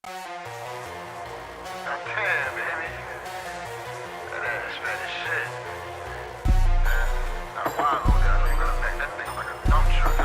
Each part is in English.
Damn, baby. That ass fat as shit. Got a wild on there. I know you gotta back that thing up like a dump truck,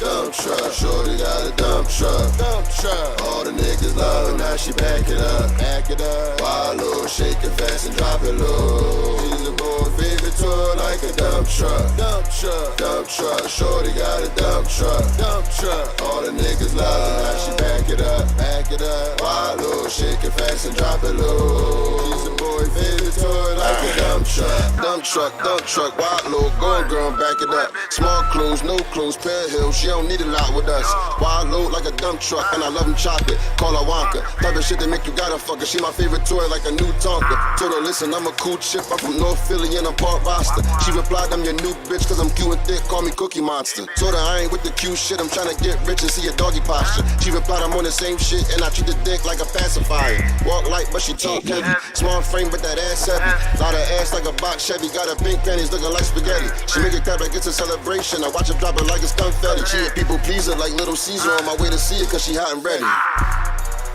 Dump truck, shorty got a dump truck. Dump truck. All the niggas love her, now she back it up. Back it up. Wild low, shake it fast and drop it low. She's a boy favorite tour like a dump truck. Dump truck. Dump truck, shorty got a dump truck. Dump truck. All the niggas love her, now she back it up. Back it up. Wild low, shake it fast and drop it low. She's a boy favorite tour like a dump truck. Dump truck, wild low, go girl, back it up. Small clues, no clues, pair hills, she don't need a lot with us. Wild low like a dump truck, and I love them chocolate. Call her Wonka. Type of shit that make you gotta fuck her. She my favorite toy like a new Tonka. Told her, listen, I'm a cool chick, I'm from North Philly and I'm part roster. She replied, I'm your new bitch, cause I'm cute and thick, call me Cookie Monster. Told her I ain't with the cute shit, I'm trying to get rich and see a doggy posture. She replied, I'm on the same shit, and I treat the dick like a pacifier. Walk light, but she talk heavy. Small frame, but that ass heavy. Lot of ass like a box Chevy. Got her pink panties looking like spaghetti. She make it clap like it's a celebration. I watch her drop it like it's confetti. She a people pleaser like Little Caesar, on my way to see it cause she hot and ready.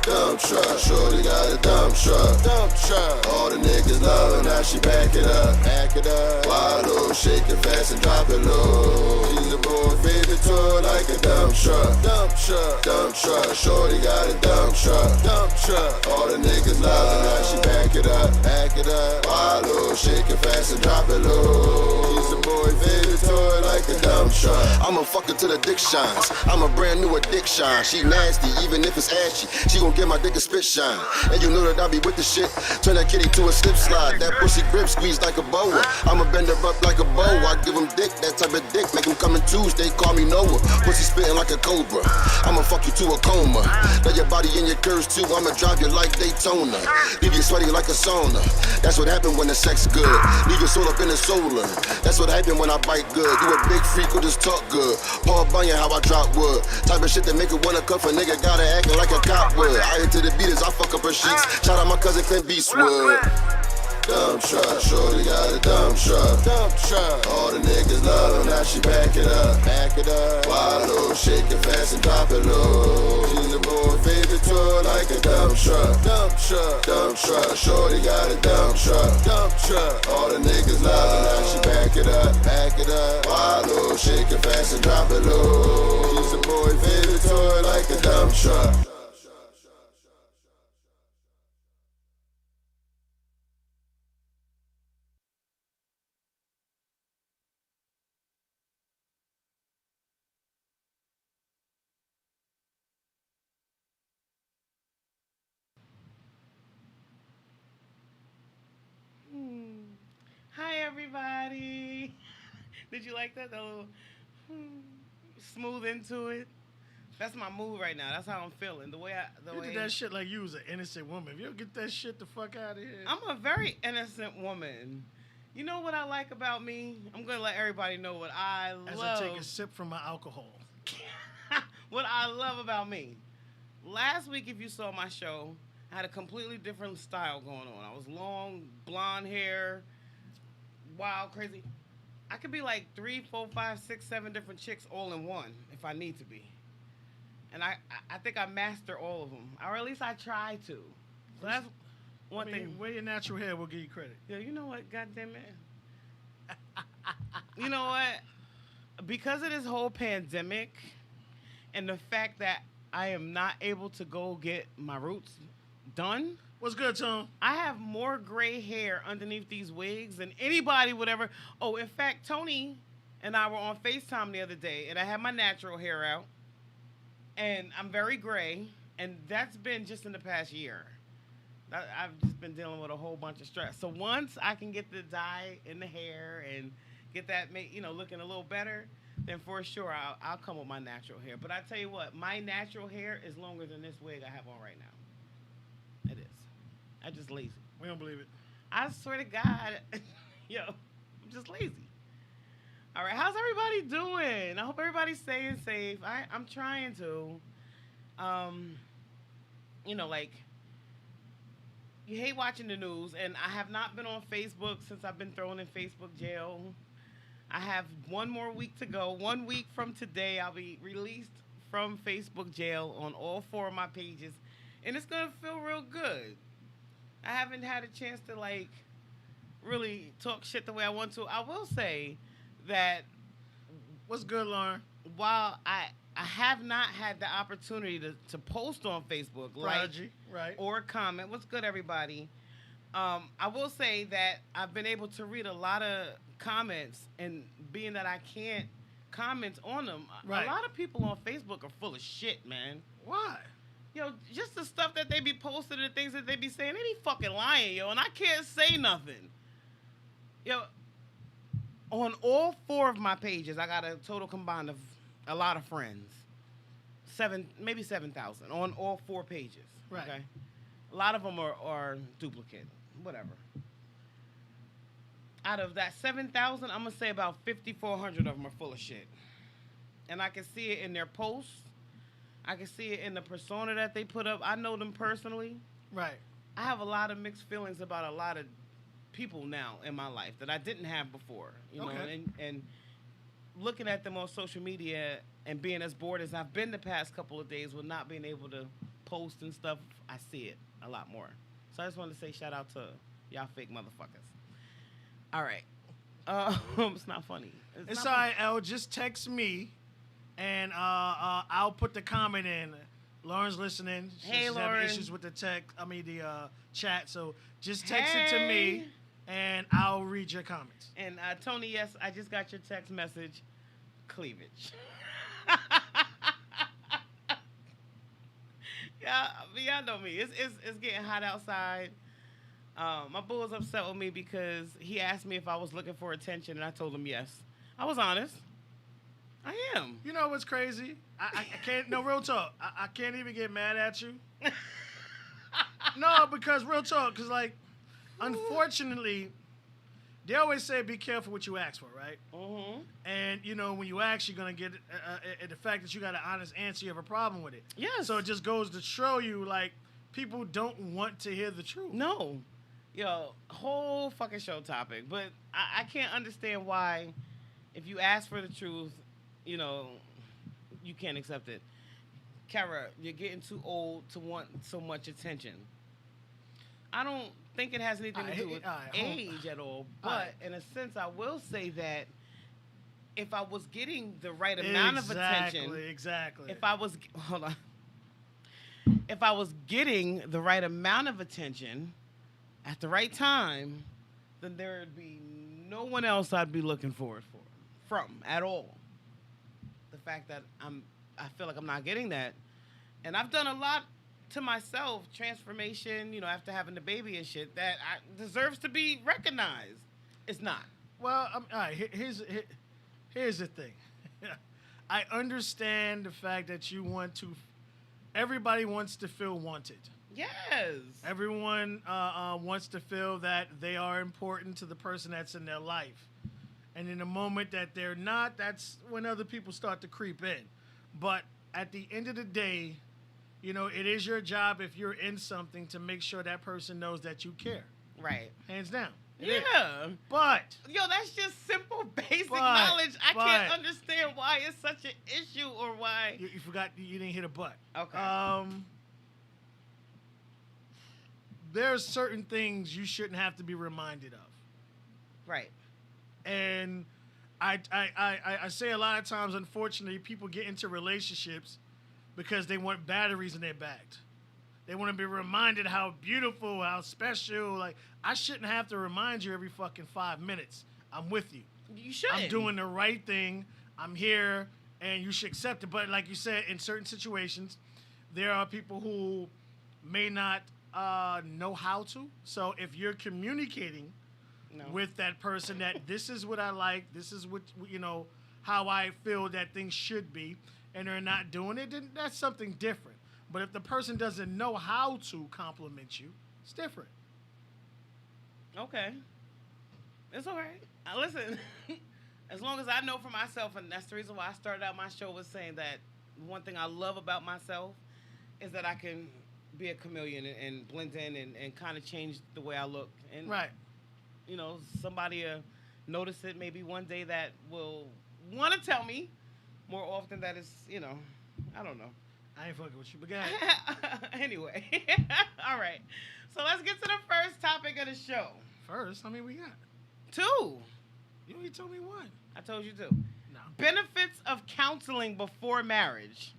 Dump truck, shorty got a dump truck. Dump truck. All the niggas love her, now she back it up. Back it up. Wild low, shake it fast and drop it low. She's a boy favorite tour like a dump truck. Dump truck. Dump truck, shorty got a dump truck. Dump truck. All the niggas love her, now she back it up. Back it up. Wild low, shake it fast and drop it low. She's a boy favorite tour like a dump truck. I'ma fuck her till the dick shines. I'm a brand new addiction. She nasty, even if it's ashy. She gon' get my dick a spit shine. And you know that I be with the shit. Turn that kitty to a slip slide. That pussy grip squeeze like a boa. I'ma bend her up like a bow. I give him dick, that type of dick. Make him come in Tuesday, call me Noah. Pussy spitting like a cobra. I'ma fuck you to a coma. Let your body in your curves too. I'ma drive you like Daytona. Leave you sweaty like a sauna. That's what happened when the sex good. Leave your soul up in the solar. That's what happened when I bite good. You a big freak or just talk good. Paul Bunyan, how I drop wood. Type of shit that make it wanna cuff a nigga. Gotta acting like a cop would. I hit to the beat as I fuck up her sheets. Shout out my cousin Clint Beastwood. Dump truck, shorty got a dump truck. Dump truck. All the niggas love her, now she back it up. Back it up. Wild low, shake it fast and drop it low. She's a boy favorite tour like a dump truck. Dump truck. Dump truck, shorty got a dump truck. Dump truck. All the niggas love her, now she back it up. Back it up. Wild low, shake it fast and drop it low. She's a boy favorite tour like a dump truck. Hi, everybody. Did you like that? The little smooth into it. That's my mood right now. That's how I'm feeling. You did that shit like you was an innocent woman. If you don't get that shit the fuck out of here. I'm a very innocent woman. You know what I like about me? I'm gonna let everybody know what I As love. I take a sip from my alcohol. What I love about me. Last week, if you saw my show, I had a completely different style going on. I was long, blonde hair, wild, crazy. I could be like 3, 4, 5, 6, 7 different chicks all in one if I need to be. And I think I master all of them, or at least I try to. So that's one thing. Wear your natural hair, we'll give you credit. Yeah, you know what? God damn it. You know what? Because of this whole pandemic and the fact that I am not able to go get my roots done, What's good, Tom? I have more gray hair underneath these wigs than anybody would ever. Oh, in fact, Tony and I were on FaceTime the other day, and I had my natural hair out, and I'm very gray, and that's been just in the past year. I've just been dealing with a whole bunch of stress. So once I can get the dye in the hair and get that, looking a little better, then for sure I'll come with my natural hair. But I tell you what, my natural hair is longer than this wig I have on right now. It is. I'm just lazy. We don't believe it. I swear to God, yo, I'm just lazy. All right, how's everybody doing? I hope everybody's staying safe. I'm trying to. Like, you hate watching the news, and I have not been on Facebook since I've been thrown in Facebook jail. I have one more week to go. 1 week from today, I'll be released from Facebook jail on all 4 of my pages, and it's gonna feel real good. I haven't had a chance to like really talk shit the way I want to. I will say that What's good, Lauren? while I have not had the opportunity to post on Facebook, Prodigy, right? or comment. What's good, everybody? I will say that I've been able to read a lot of comments, and being that I can't comment on them, Right. a lot of people on Facebook are full of shit, man. Why? Yo, just the stuff that they be posting, the things that they be saying, they be fucking lying, yo, and I can't say nothing. Yo, on all 4 of my pages, I got a total combined of a lot of friends. 7,000 on all 4 pages. Right. Okay. A lot of them are duplicate. Whatever. Out of that 7,000, I'm gonna say about 5,400 of them are full of shit, and I can see it in their posts. I can see it in the persona that they put up. I know them personally. Right. I have a lot of mixed feelings about a lot of people now in my life that I didn't have before. You know, Okay. and looking at them on social media and being as bored as I've been the past couple of days with not being able to post and stuff, I see it a lot more. So I just wanted to say shout out to y'all fake motherfuckers. All right. It's not funny. It's not all right, L. Just text me, and I'll put the comment in. Lauren's listening. Hey, She's Lauren. having issues with the chat. So just text it to Hey. me, and I'll read your comments. And Tony, yes, I just got your text message. Cleavage. Yeah, y'all know me. It's getting hot outside. My boo was upset with me because he asked me if I was looking for attention, and I told him yes. I was honest. I am. You know what's crazy? I can't. No, real talk. I can't even get mad at you. No, because real talk. Because like, unfortunately, they always say be careful what you ask for, right? Mm-hmm. And you know when you ask, you're gonna get the fact that you got an honest answer. You have a problem with it. Yes. So it just goes to show you like people don't want to hear the truth. No. Yo, whole fucking show topic. But I can't understand why, if you ask for the truth, you know, you can't accept it. Kara, you're getting too old to want so much attention. I don't think it has anything to do with age at all. But in a sense, I will say that if I was getting the right amount of attention, Exactly. if I was, hold on. If I was getting the right amount of attention at the right time, then there would be no one else I'd be looking forward from at all. The fact that I feel like I'm not getting that, and I've done a lot to myself, transformation, you know, after having the baby and shit, that deserves to be recognized. It's not. Well, all right. Here's the thing. I understand the fact that you want to. Everybody wants to feel wanted. Yes. Everyone wants to feel that they are important to the person that's in their life. And in the moment that they're not, that's when other people start to creep in. But at the end of the day, you know, it is your job if you're in something to make sure that person knows that you care. Right. Hands down. It is. Yeah. But Yo, that's just simple, basic But- knowledge. I can't but- understand why it's such an issue or why. you forgot you didn't hit a but. Okay. There's certain things you shouldn't have to be reminded of. Right. And I say a lot of times, unfortunately, people get into relationships because they want batteries in their bags. They want to be reminded how beautiful, how special. Like, I shouldn't have to remind you every fucking 5 minutes. I'm with you. You should. I'm doing the right thing. I'm here, and you should accept it. But like you said, in certain situations, there are people who may not know how to. So if you're communicating with that person that this is what I like, this is what, you know, how I feel that things should be, and they're not doing it, then that's something different. But if the person doesn't know how to compliment you, it's different. Okay. It's all right. Listen, as long as I know for myself, and that's the reason why I started out my show with saying that one thing I love about myself is that I can be a chameleon and blend in and kind of change the way I look. And, Right. you know, somebody notice it maybe one day that will want to tell me more often that it's, you know, I don't know. I ain't fucking with you, but go ahead. Anyway, all right. So let's get to the first topic of the show. First, how many we got? 2. You only told me one. I told you 2. No. Benefits of counseling before marriage.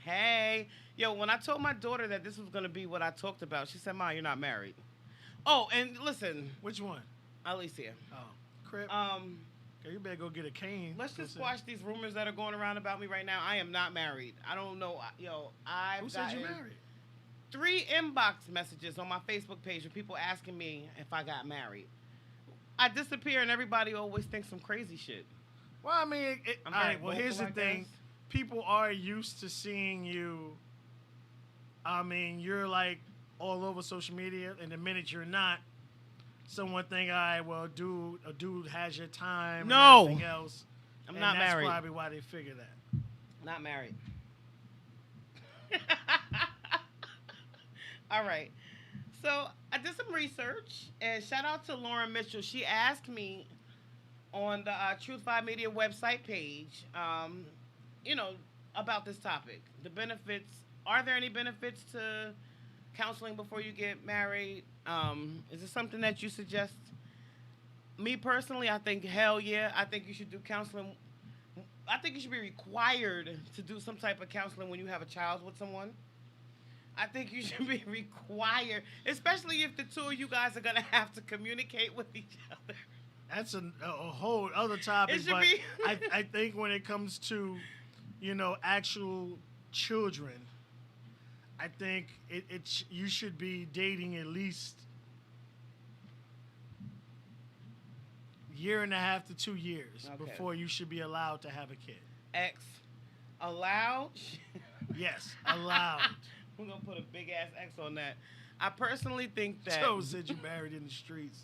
Hey, yo, when I told my daughter that this was going to be what I talked about, she said, "Ma, you're not married." Oh, and listen, Which one? Alicia, Oh, Crip. Okay, you better go get a cane. let's just squash these rumors that are going around about me right now. I am not married. I don't know. Yo, I've Who said you gotten married? 3 inbox messages on my Facebook page with people asking me if I got married. I disappear and everybody always thinks some crazy shit. Well, I mean, I'm all very right. Well, here's the vocal, I thing. guess. People are used to seeing you. I mean, you're like all over social media, and the minute you're not, someone think, all right, well, a dude has your time. No. And everything else. I'm And not that's married. probably why they figure that. Not married. All right. So I did some research, and shout out to Lauren Mitchell. She asked me on the Truth 5 Media website page, about this topic. The benefits. Are there any benefits to counseling before you get married? Is it something that you suggest? Me personally, I think hell yeah. I think you should do counseling. I think you should be required to do some type of counseling when you have a child with someone. I think you should be required, especially if the two of you guys are going to have to communicate with each other. That's a whole other topic. It should But be. I think when it comes to, actual children, I think you should be dating at least year and a half to 2 years Okay. before you should be allowed to have a kid. X allowed. Yes, allowed. We're going to put a big ass X on that. I personally think that. Joe said you married in the streets.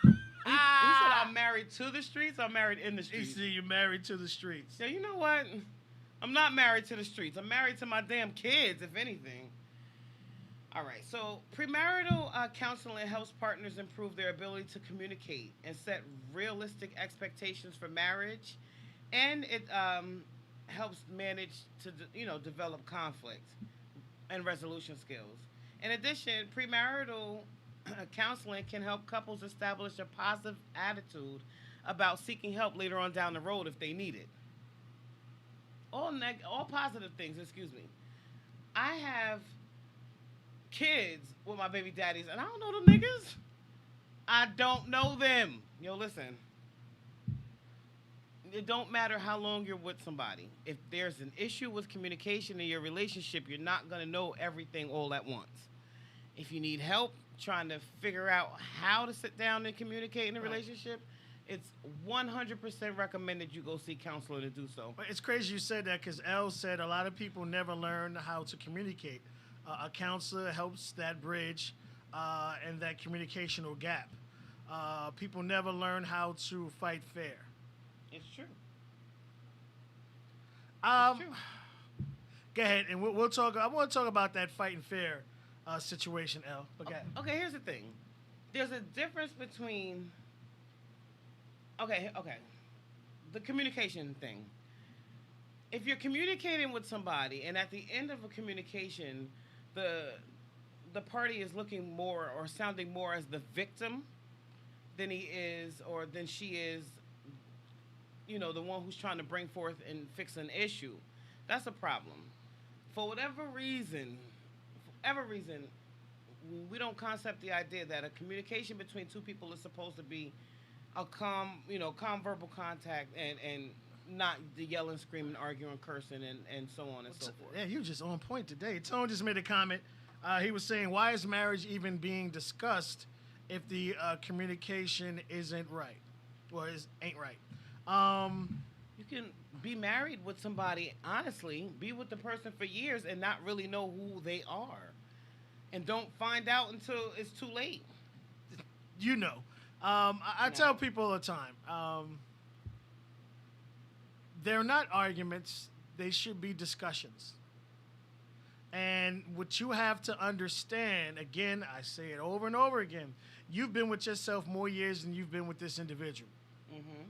He said I'm married to the streets. I'm married in the He streets. said you married to the streets. Yeah, you know what? I'm not married to the streets. I'm married to my damn kids, if anything. All right. So premarital counseling helps partners improve their ability to communicate and set realistic expectations for marriage, and it helps manage to develop conflict and resolution skills. In addition, premarital counseling can help couples establish a positive attitude about seeking help later on down the road if they need it. All positive things, excuse me. I have kids with my baby daddies, and I don't know them niggas. I don't know them. Yo, listen. It don't matter how long you're with somebody. If there's an issue with communication in your relationship, you're not going to know everything all at once. If you need help trying to figure out how to sit down and communicate in a relationship, it's 100% recommended you go see counselor to do so. But it's crazy you said that because Elle said a lot of people never learn how to communicate. A counselor helps that bridge and that communicational gap. People never learn how to fight fair. It's true. Go true. ahead, and we'll talk. I want to talk about that fighting fair situation, Elle. But go ahead. Okay, here's the thing. There's a difference between. Okay. The communication thing. If you're communicating with somebody, and at the end of a communication, the party is looking more or sounding more as the victim than he is or than she is, the one who's trying to bring forth and fix an issue, that's a problem. For whatever reason, we don't concept the idea that a communication between two people is supposed to be a calm verbal contact and not the yelling, screaming, arguing, cursing, and so on and so forth. Yeah, you just on point today. Tone just made a comment. He was saying, why is marriage even being discussed if the communication isn't right? Or ain't right? You can be married with somebody, honestly, be with the person for years and not really know who they are. And don't find out until it's too late. I tell people all the time, they're not arguments. They should be discussions. And what you have to understand, again, I say it over and over again, you've been with yourself more years than you've been with this individual. Mm-hmm.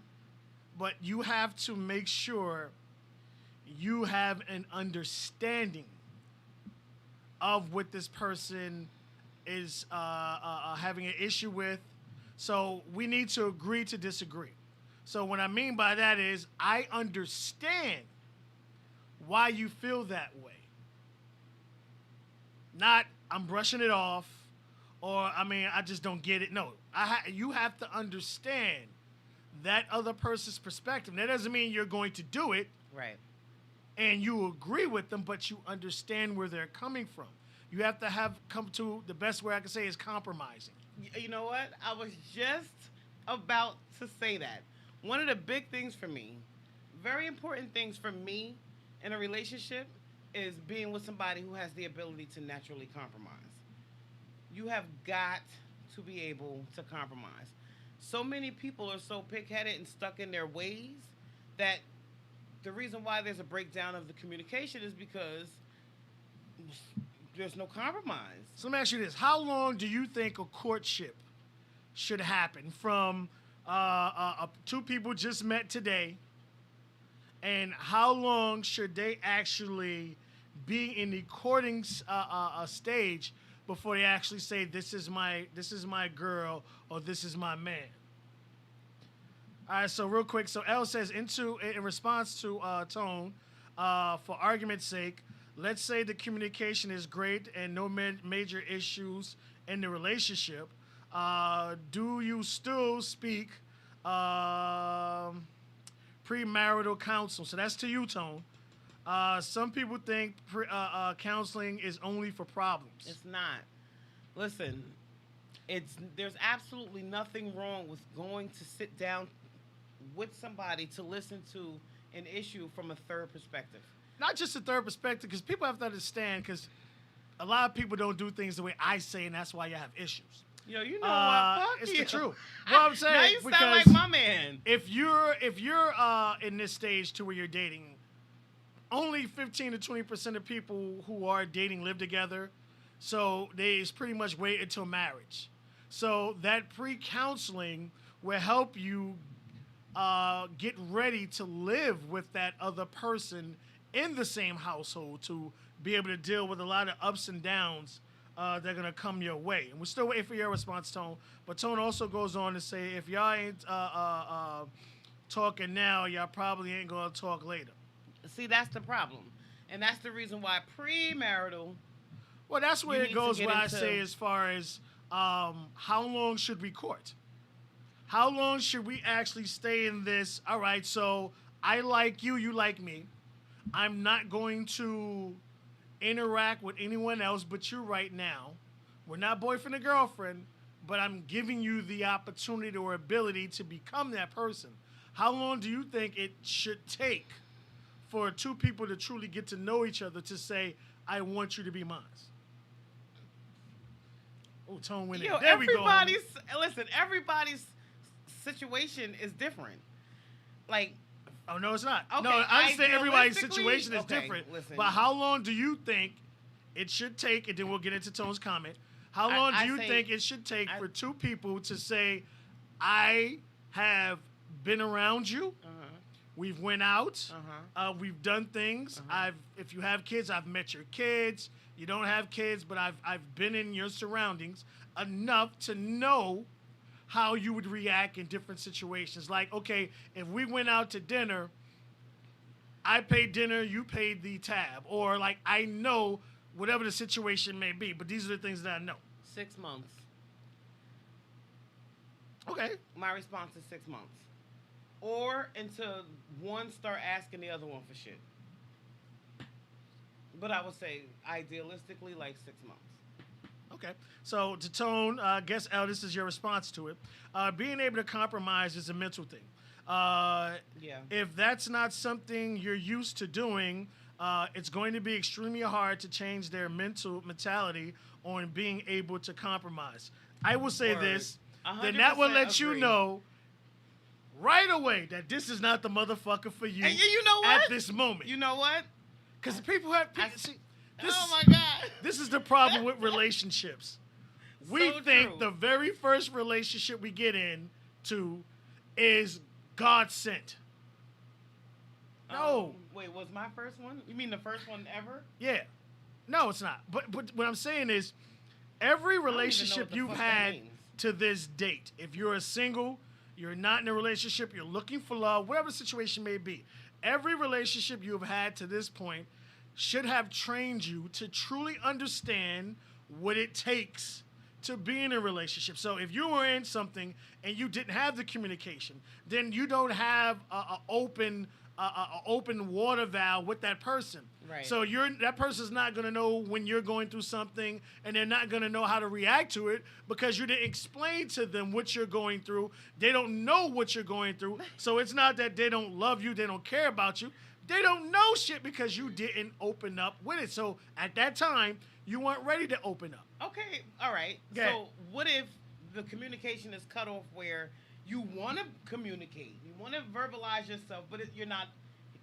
But you have to make sure you have an understanding of what this person is having an issue with. So we need to agree to disagree. So what I mean by that is I understand why you feel that way. Not I'm brushing it off, or I just don't get it. No, you have to understand that other person's perspective. That doesn't mean you're going to do it, Right. and you agree with them, but you understand where they're coming from. You have to come to the best way I can say is compromising. You know what? I was just about to say that. One of the big things for me, very important things for me in a relationship, is being with somebody who has the ability to naturally compromise. You have got to be able to compromise. So many people are so pig-headed and stuck in their ways that the reason why there's a breakdown of the communication is because there's no compromise. So let me ask you this. How long do you think a courtship should happen from two people just met today, and how long should they actually be in the courting stage before they actually say this is my girl or this is my man? All right, so real quick. So L says in response to Tone, for argument's sake, let's say the communication is great and no major issues in the relationship. Do you still speak premarital counsel? So that's to you, Tone. Some people think counseling is only for problems. It's not. Listen, there's absolutely nothing wrong with going to sit down with somebody to listen to an issue from a third perspective. Not just a third perspective, because people have to understand, because a lot of people don't do things the way I say, and that's why you have issues. Yo, you know what? Fuck it's you. the truth. What I'm saying, now you sound because like my man. if you're in this stage to where you're dating, only 15 to 20% of people who are dating live together, so they pretty much wait until marriage. So that pre-counseling will help you get ready to live with that other person in the same household to be able to deal with a lot of ups and downs that are going to come your way. And we're still waiting for your response, Tone. But Tone also goes on to say, if y'all ain't talking now, y'all probably ain't going to talk later. See, that's the problem. And that's the reason why premarital... Well, that's where You it need to goes get where I into- say as far as how long should we court? How long should we actually stay in this? All right, so I like you, you like me. I'm not going to interact with anyone else but you right now. We're not boyfriend and girlfriend, but I'm giving you the opportunity or ability to become that person. How long do you think it should take for two people to truly get to know each other to say, I want you to be mine? Oh, Tone went in. Yo, There we go. Everybody's situation is different. Like, Oh, no, it's not. Okay, No, I understand everybody's idealistically- situation is okay, different. listen. But how long do you think it should take, and then we'll get into Tone's comment, how long I do you say- think it should take I- for two people to say, I have been around you, we've went out, we've done things, if you have kids, I've met your kids, you don't have kids, but I've been in your surroundings enough to know how you would react in different situations. Like, okay, if we went out to dinner, I paid dinner, you paid the tab. Or, like, I know whatever the situation may be, but these are the things that I know. 6 months. Okay. My response is 6 months. Or until one start asking the other one for shit. But I would say, idealistically, like 6 months. Okay. So, to Tone, guess, L, this is your response to it. Being able to compromise is a mental thing. Yeah. If that's not something you're used to doing, it's going to be extremely hard to change their mentality on being able to compromise. I will say Word. this, then that will 100% let you agree. know right away that this is not the motherfucker for you, And you know what? at this moment. You know what? Because people have... I- see, Oh my God. this is the problem with relationships. We So think true. the very first relationship we get into is God sent. Wait, was my first one? You mean the first one ever? Yeah. No, it's not. But what I'm saying is, every even know relationship what the you've fuck that had means. to this date, if you're a single, you're not in a relationship, you're looking for love, whatever the situation may be, every relationship you've had to this point should have trained you to truly understand what it takes to be in a relationship. So if you were in something and you didn't have the communication, then you don't have a open water valve with that person. Right. So that person's not going to know when you're going through something, and they're not going to know how to react to it because you didn't explain to them what you're going through. They don't know what you're going through. So it's not that they don't love you, they don't care about you. They don't know shit because you didn't open up with it. So at that time, you weren't ready to open up. Okay, all right. Yeah. So what if the communication is cut off where you want to communicate, you want to verbalize yourself, but you're not?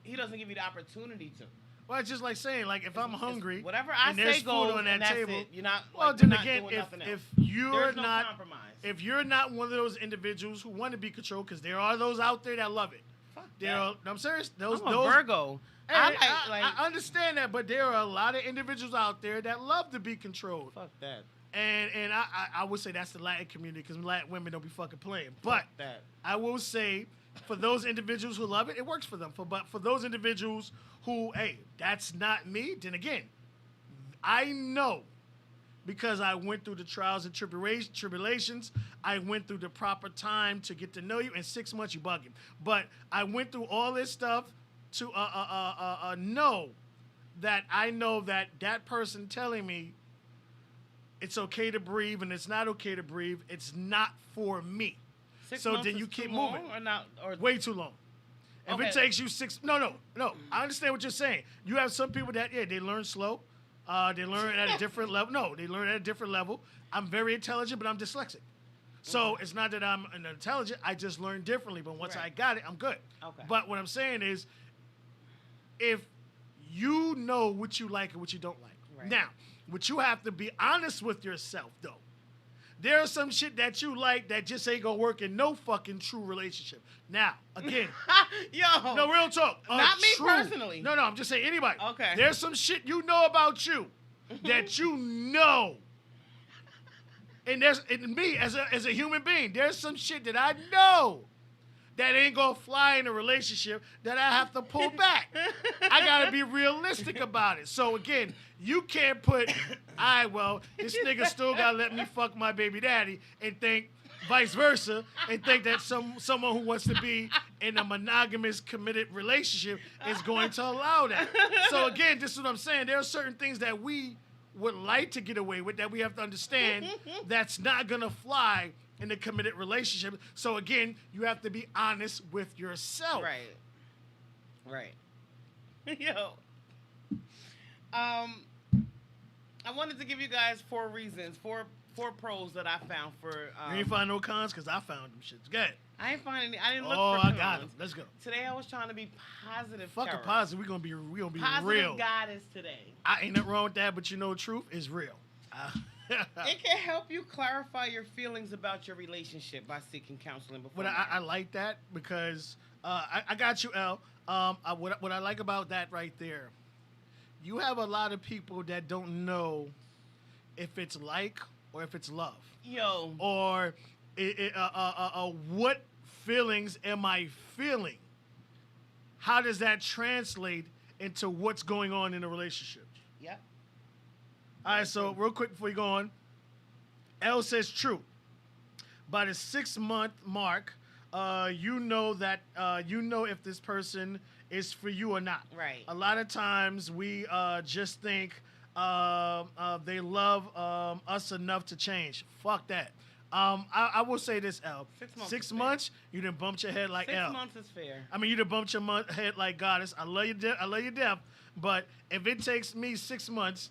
He doesn't give you the opportunity to. Well, it's just like saying, like, if I'm hungry, Whatever I and there's say food goes, on that and that's table. it. You're not. Well, like, then we're not again, doing nothing else. if you're There's no not compromise. if you're not one of those individuals who want to be controlled, because there are those out there that love it. Fuck There that. are, I'm serious. Those I'm a those Virgo. Hey, I I understand that, but there are a lot of individuals out there that love to be controlled. fuck that. And I would say that's the Latin community, because Latin women don't be fucking playing. But That. I will say, for those individuals who love it, it works for them. But for those individuals who, hey, that's not me, then again, I know, because I went through the trials and tribulations, I went through the proper time to get to know you. In 6 months, you bugging. But I went through all this stuff to know that I know that person telling me it's okay to breathe and it's not okay to breathe, it's not for me. 6 So months then you is keep too long moving. or not? Or Way too long. If Okay. it takes you no. I understand what you're saying. You have some people that, they learn slow. They learn at a different level. No, they learn at a different level. I'm very intelligent, but I'm dyslexic. So it's not that I'm intelligent. I just learn differently. But once Right. I got it, I'm good. Okay. But what I'm saying is, if you know what you like and what you don't like. Right. Now, what you have to be honest with yourself, though. There's some shit that you like that just ain't gonna work in no fucking true relationship. Now, again, yo, no, real talk. Not me personally. No, I'm just saying anybody. Okay. There's some shit you know about you that you know. And me as a human being, there's some shit that I know that ain't gonna fly in a relationship that I have to pull back. I gotta be realistic about it. So again, you can't put, this nigga still gotta let me fuck my baby daddy and think vice versa, and think that someone who wants to be in a monogamous, committed relationship is going to allow that. So again, this is what I'm saying. There are certain things that we would like to get away with that we have to understand that's not gonna fly in a committed relationship. So again, you have to be honest with yourself. Right. Yo. I wanted to give you guys 4 reasons, four pros that I found for. You ain't find no cons, because I found them shits. Good. I ain't find any. I didn't look Oh, for I cons. got them. Let's go. Today I was trying to be positive. Fuck a Kara. positive. We gonna be Positive real. goddess today. I ain't nothing wrong with that, but you know, truth is real. It can help you clarify your feelings about your relationship by seeking counseling before. But I like that because I got you, L. What I like about that right there, you have a lot of people that don't know if it's like or if it's love, Yo. or what feelings am I feeling? How does that translate into what's going on in a relationship? Yep. All right, so real quick before you go on, L says true. By the 6-month mark, you know if this person is for you or not. Right. A lot of times we just think they love us enough to change. Fuck that. I will say this, L. 6 months. 6 is fair. months, you done bumped your head like 6 L. months is fair. I mean, you done bumped your head like goddess. I love you, death. But if it takes me 6 months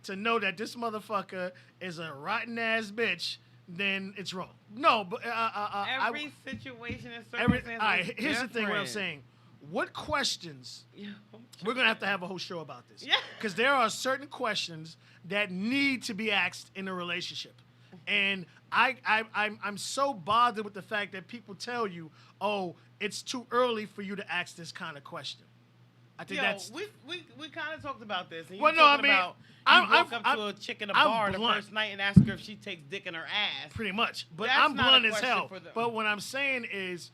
to know that this motherfucker is a rotten ass bitch, then it's wrong. No, but Every situation and every. circumstance. All right, is here's the thing. What I'm different. saying. What questions? Yo. We're gonna have to have a whole show about this. Yeah. Because there are certain questions that need to be asked in a relationship, and I'm so bothered with the fact that people tell you, oh, it's too early for you to ask this kind of question. I think Yo, that's we kind of talked about this. And you Well, no, I talking mean, about I'm- you walk I'm- up to I'm- a chick in a I'm bar the blunt. first night and ask her if she takes dick in her ass. pretty much. But That's I'm not a blunt as question hell. for them. But what I'm saying is,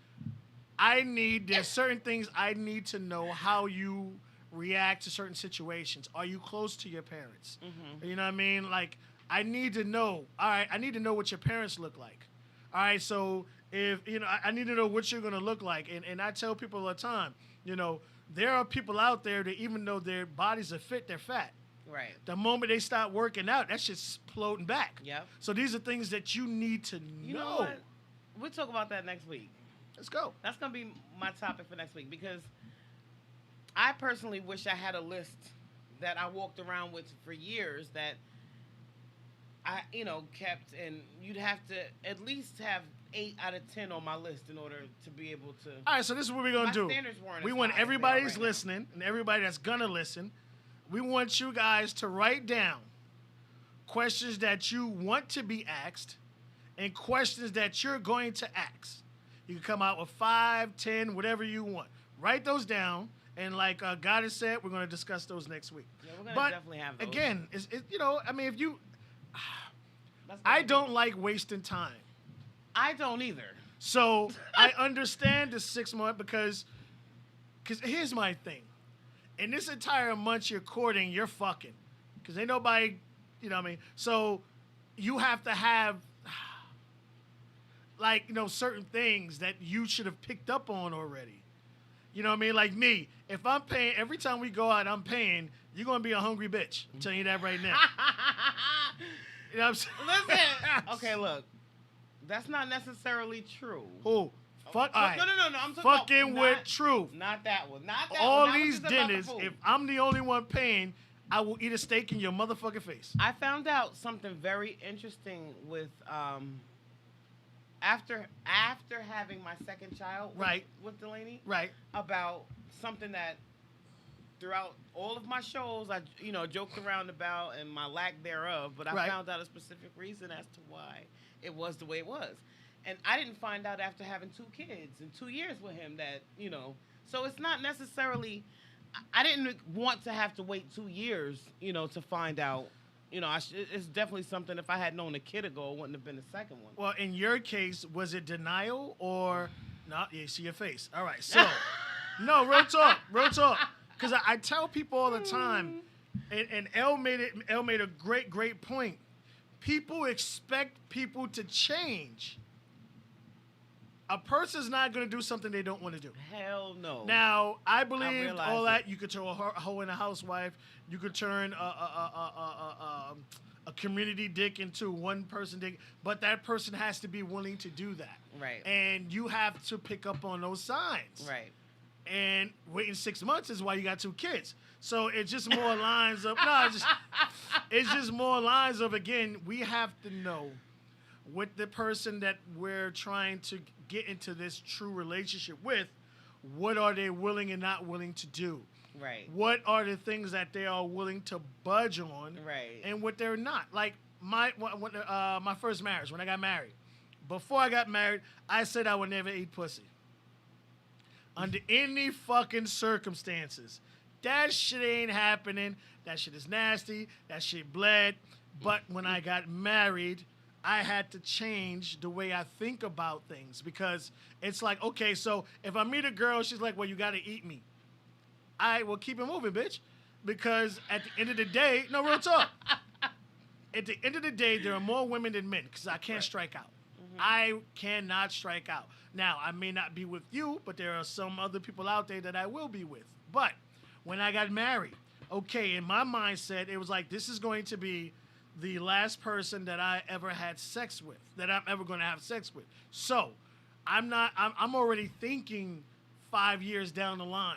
there's certain things I need to know how you react to certain situations. Are you close to your parents? Mm-hmm. You know what I mean? Like, I need to know. All right, I need to know what your parents look like. All right, so if I need to know what you're gonna look like, and I tell people all the time, there are people out there that even though their bodies are fit, they're fat. Right. The moment they start working out, that shit's floating back. Yep. So these are things that you need to You know what? We'll talk about that next week. Let's go. That's gonna be my topic for next week because I personally wish I had a list that I walked around with for years that I kept, and you'd have to at least have 8 out of 10 on my list in order to be able to. All right, so this is what we're gonna My do. standards weren't We as want high as they are everybody right who's now. listening and everybody that's gonna listen. We want you guys to write down questions that you want to be asked and questions that you're going to ask. You can come out with 5, 10, whatever you want. Write those down, and like God has said, we're going to discuss those next week. Yeah, we're gonna But definitely have those. again, if you, That's I gonna don't be- like wasting time. I don't either. So I understand the 6 month because here's my thing. In this entire month you're courting, you're fucking. Because ain't nobody, you know what I mean? So you have to have, like, certain things that you should have picked up on already. You know what I mean? Like me, if I'm paying, every time we go out, I'm paying, you're going to be a hungry bitch. I'm telling you that right now. You know what I'm saying? Listen. Okay, look. That's not necessarily true. Who? Fuck, all right. No. I'm talking Fucking about with truth. Not that one. Not that All one. Not these what you said about the dinners, food. if I'm the only one paying, I will eat a steak in your motherfucking face. I found out something very interesting with after having my second child Right. with Delaney Right. about something that throughout all of my shows I joked around about and my lack thereof, but I Right. found out a specific reason as to why it was the way it was. And I didn't find out after having 2 kids and 2 years with him that, so it's not necessarily, I didn't want to have to wait 2 years, to find out. It's definitely something, if I had known a kid ago, it wouldn't have been the second one. Well, in your case, was it denial or not? Yeah, see your face. All right. So, no, real talk. Because I tell people all the time, and Elle made a great point. People expect people to change. A person's not going to do something they don't want to do. Hell no. Now, I believe realize all it. that. You could turn a hoe into a housewife. You could turn a community dick into one person dick. But that person has to be willing to do that. Right. And you have to pick up on those signs. Right. And waiting 6 months is why you got 2 kids. So it's just more lines of it's just more lines of, again, we have to know with the person that we're trying to get into this true relationship with, what are they willing and not willing to do? Right. What are the things that they are willing to budge on? Right. And what they're not. Like my first marriage, when I got married. Before I got married, I said I would never eat pussy. Under any fucking circumstances. That shit ain't happening. That shit is nasty. That shit bled. But when I got married, I had to change the way I think about things because it's like, okay, so if I meet a girl, she's like, well, you got to eat me. I will keep it moving, bitch. Because at the end of the day, no, real talk. At the end of the day, there are more women than men because I can't strike out. I cannot strike out. Now, I may not be with you, but there are some other people out there that I will be with. But when I got married, okay, in my mindset, it was like, this is going to be the last person that I ever had sex with, that I'm ever going to have sex with. So I'm already thinking 5 years down the line.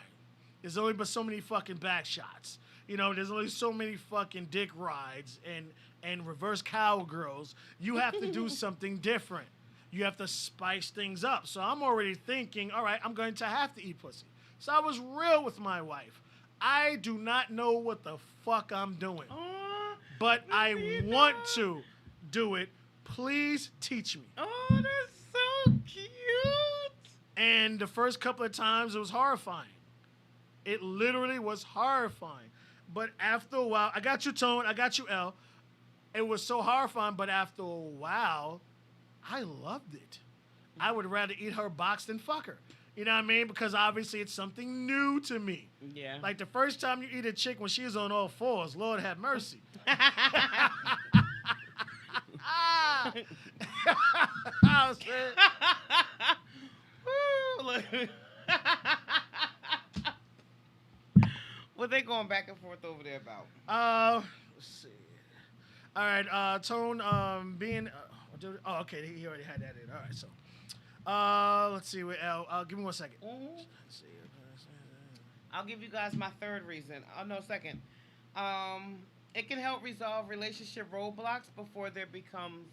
There's only but so many fucking back shots. There's only so many fucking dick rides and reverse cowgirls. You have to do something different. You have to spice things up. So I'm already thinking, all right, I'm going to have to eat pussy. So I was real with my wife. I do not know what the fuck I'm doing. Oh, But I want to do it. Please teach me. oh, that's so cute. And the first couple of times, it was horrifying. It literally was horrifying. But after a while, I got you, Tone. I got you, L. It was so horrifying, but after a while, I loved it. I would rather eat her box than fuck her. You know what I mean? Because obviously it's something new to me. Yeah. Like the first time you eat a chick when she's on all fours, Lord have mercy. I was saying, Woo, look. What they going back and forth over there about? let's see. All right, Tone, being, okay, he already had that in. All right, so, let's see what L. Give me 1 second. Mhm. Let's see. I'll give you guys my third reason. Oh, no, second. It can help resolve relationship roadblocks before there becomes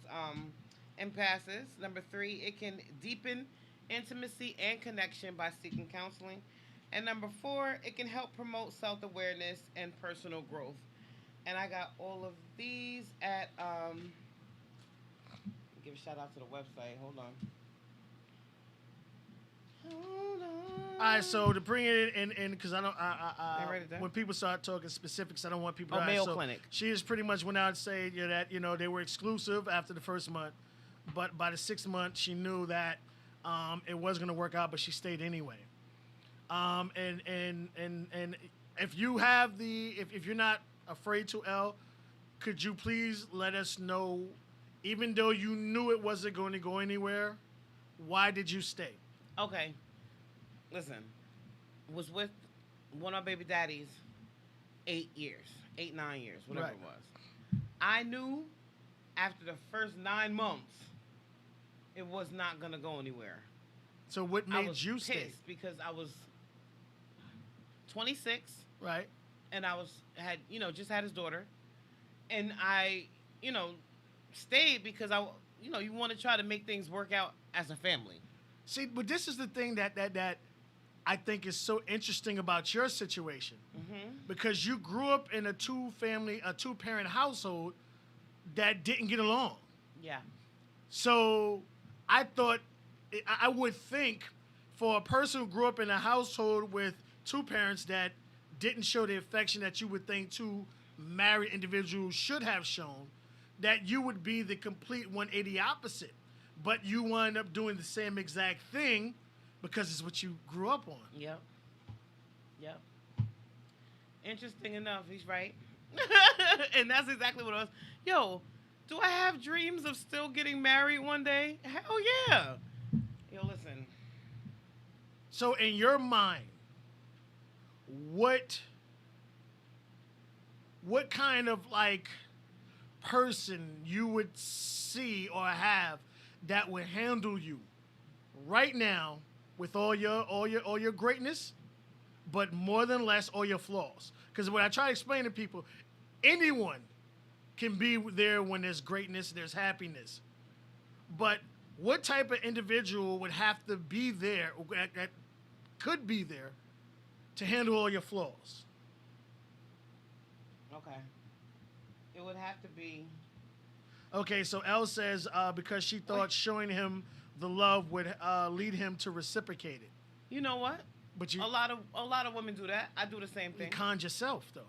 impasses. Number 3, it can deepen intimacy and connection by seeking counseling. And number 4, it can help promote self-awareness and personal growth. And I got all of these at, give a shout out to the website. Hold on. All right, so to bring it in, because I don't, write it down. when people start talking specifics, I don't want people. Oh, to Mayo so Clinic. She just pretty much went out and said that they were exclusive after the first month, but by the 6th month she knew that it was going to work out, but she stayed anyway. And if you have if you're not afraid to L, could you please let us know, even though you knew it wasn't going to go anywhere, why did you stay? Okay. Listen, was with one of my baby daddies 8 years, 9 years, whatever Right. it was. I knew after the first 9 months, it was not going to go anywhere. So what I made was you pissed stay? because I was 26 Right. and had just had his daughter, and I stayed because you want to try to make things work out as a family. See, but this is the thing that I think is so interesting about your situation, because you grew up in a two-parent household that didn't get along. Yeah. So I thought, I would think, for a person who grew up in a household with two parents that didn't show the affection that you would think two married individuals should have shown, that you would be the complete 180 opposite. But you wind up doing the same exact thing because it's what you grew up on. Yep. Interesting enough, he's right. And that's exactly what I was. Yo, do I have dreams of still getting married one day? Hell yeah. Yo, listen. So in your mind, what kind of person you would see or have that would handle you right now with all your greatness, but more than less all your flaws? Because when I try to explain to people, anyone can be there when there's greatness, there's happiness. But what type of individual would have to be there, that could be there, to handle all your flaws? Okay. It would have to be. Okay, so Elle says because she thought showing him the love would lead him to reciprocate it. You know what? But you a lot of women do that. I do the same thing. You conned yourself, though.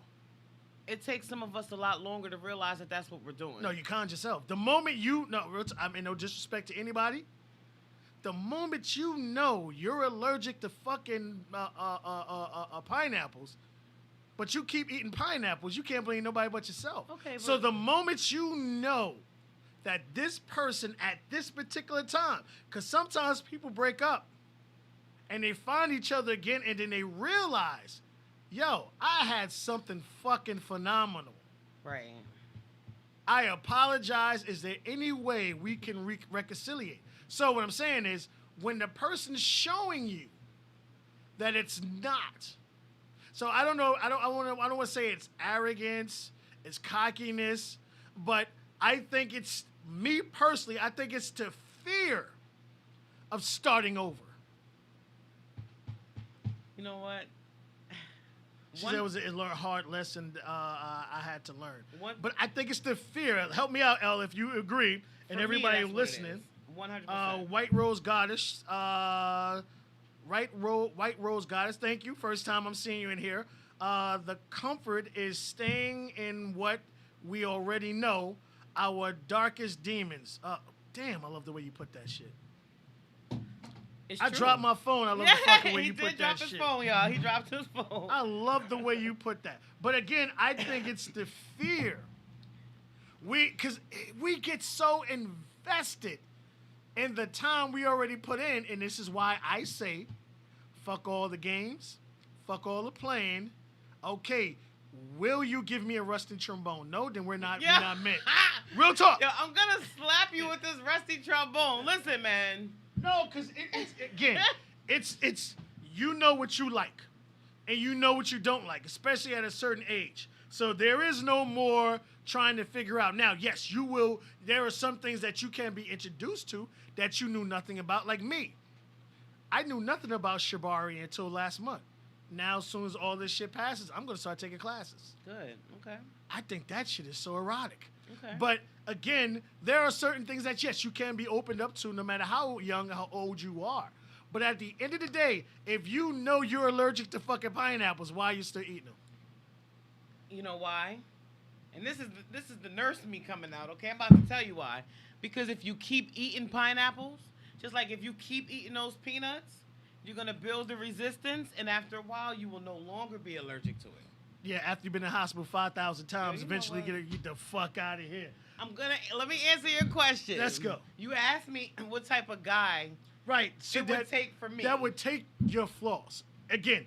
It takes some of us a lot longer to realize that that's what we're doing. No, you conned yourself. The moment I mean, no disrespect to anybody. The moment you know you're allergic to fucking pineapples, but you keep eating pineapples, you can't blame nobody but yourself. Okay, so but the moment you know that this person at this particular time, because sometimes people break up and they find each other again and then they realize, yo, I had something fucking phenomenal. Right. I apologize. Is there any way we can reconciliate? So what I'm saying is, when the person's showing you that it's not, so I don't know, I don't want to say it's arrogance, it's cockiness, but I think it's, me personally, I think it's the fear of starting over. You know what? She said it was a hard lesson I had to learn. One- But I think it's the fear. Help me out, Elle, if you agree, and For me, everybody that's what it listening. is. 100%. White Rose Goddess, White Rose Goddess, thank you. First time I'm seeing you in here. The comfort is staying in what we already know, our darkest demons. Damn, I love the way you put that shit. It's I true. dropped my phone. I love the fucking way he you did put drop that his shit. phone, y'all. He dropped his phone. I love the way you put that. But again, I think it's the fear. Because we get so invested in the time we already put in, and this is why I say, fuck all the games, fuck all the playing. Okay, will you give me a rusty trombone? No, then we're not meant. Real talk. Yo, I'm gonna slap you with this rusty trombone. Listen, man. No, because it's you know what you like, and you know what you don't like, especially at a certain age. So there is no more trying to figure out. Now, yes, you will. There are some things that you can be introduced to that you knew nothing about, like me. I knew nothing about shibari until last month. Now, as soon as all this shit passes, I'm gonna start taking classes. Good. Okay. I think that shit is so erotic. Okay. But again, there are certain things that, yes, you can be opened up to no matter how young, how old you are. But at the end of the day, if you know you're allergic to fucking pineapples, why are you still eating them? You know why? And this is the nurse me coming out, okay? I'm about to tell you why. Because if you keep eating pineapples, just like if you keep eating those peanuts, you're going to build the resistance, and after a while, you will no longer be allergic to it. Yeah, after you've been in the hospital 5,000 times, you know eventually what? get the fuck out of here. Let me answer your question. Let's go. You asked me what type of guy Right. So it would take for me. That would take your flaws. Again,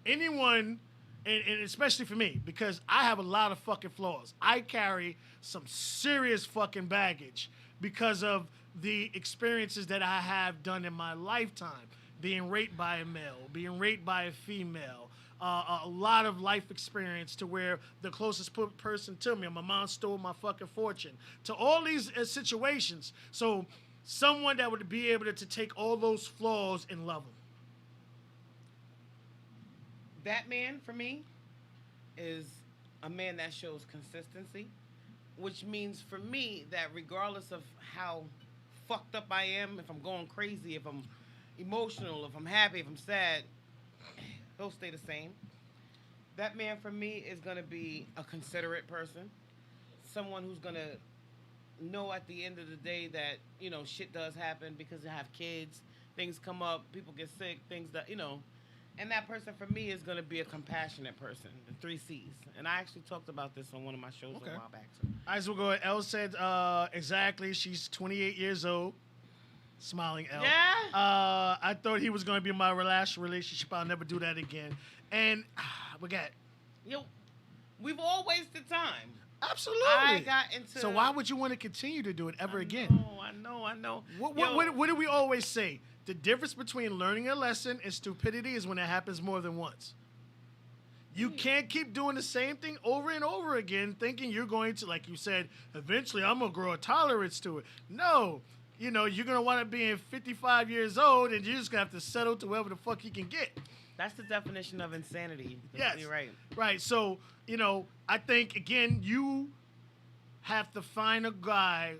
anyone, and especially for me, because I have a lot of fucking flaws. I carry some serious fucking baggage because of the experiences that I have done in my lifetime. Being raped by a male, being raped by a female, a lot of life experience to where the closest person to me, my mom stole my fucking fortune, to all these situations. So someone that would be able to take all those flaws and love them. That man, for me, is a man that shows consistency, which means for me that regardless of how fucked up I am, if I'm going crazy, if I'm emotional, if I'm happy, if I'm sad, he'll stay the same. That man for me is going to be a considerate person, someone who's going to know at the end of the day that, you know, shit does happen because they have kids, things come up, people get sick, things that, you know, and that person for me is going to be a compassionate person, the 3 C's. And I actually talked about this on one of my shows a while back. So. All right, so we'll go ahead. Elle said exactly. She's 28 years old. Smiling Elle. Yeah. I thought he was going to be my last relationship. I'll never do that again. And we got. Yo, we've all wasted time. Absolutely. I got into. So why would you want to continue to do it ever again? I know. What do we always say? The difference between learning a lesson and stupidity is when it happens more than once. You can't keep doing the same thing over and over again, thinking you're going to, like you said, eventually I'm going to grow a tolerance to it. No. You know, you're going to wind up being 55 years old, and you're just going to have to settle to wherever the fuck you can get. That's the definition of insanity. Yes. You're right. Right. So, you know, I think, again, you have to find a guy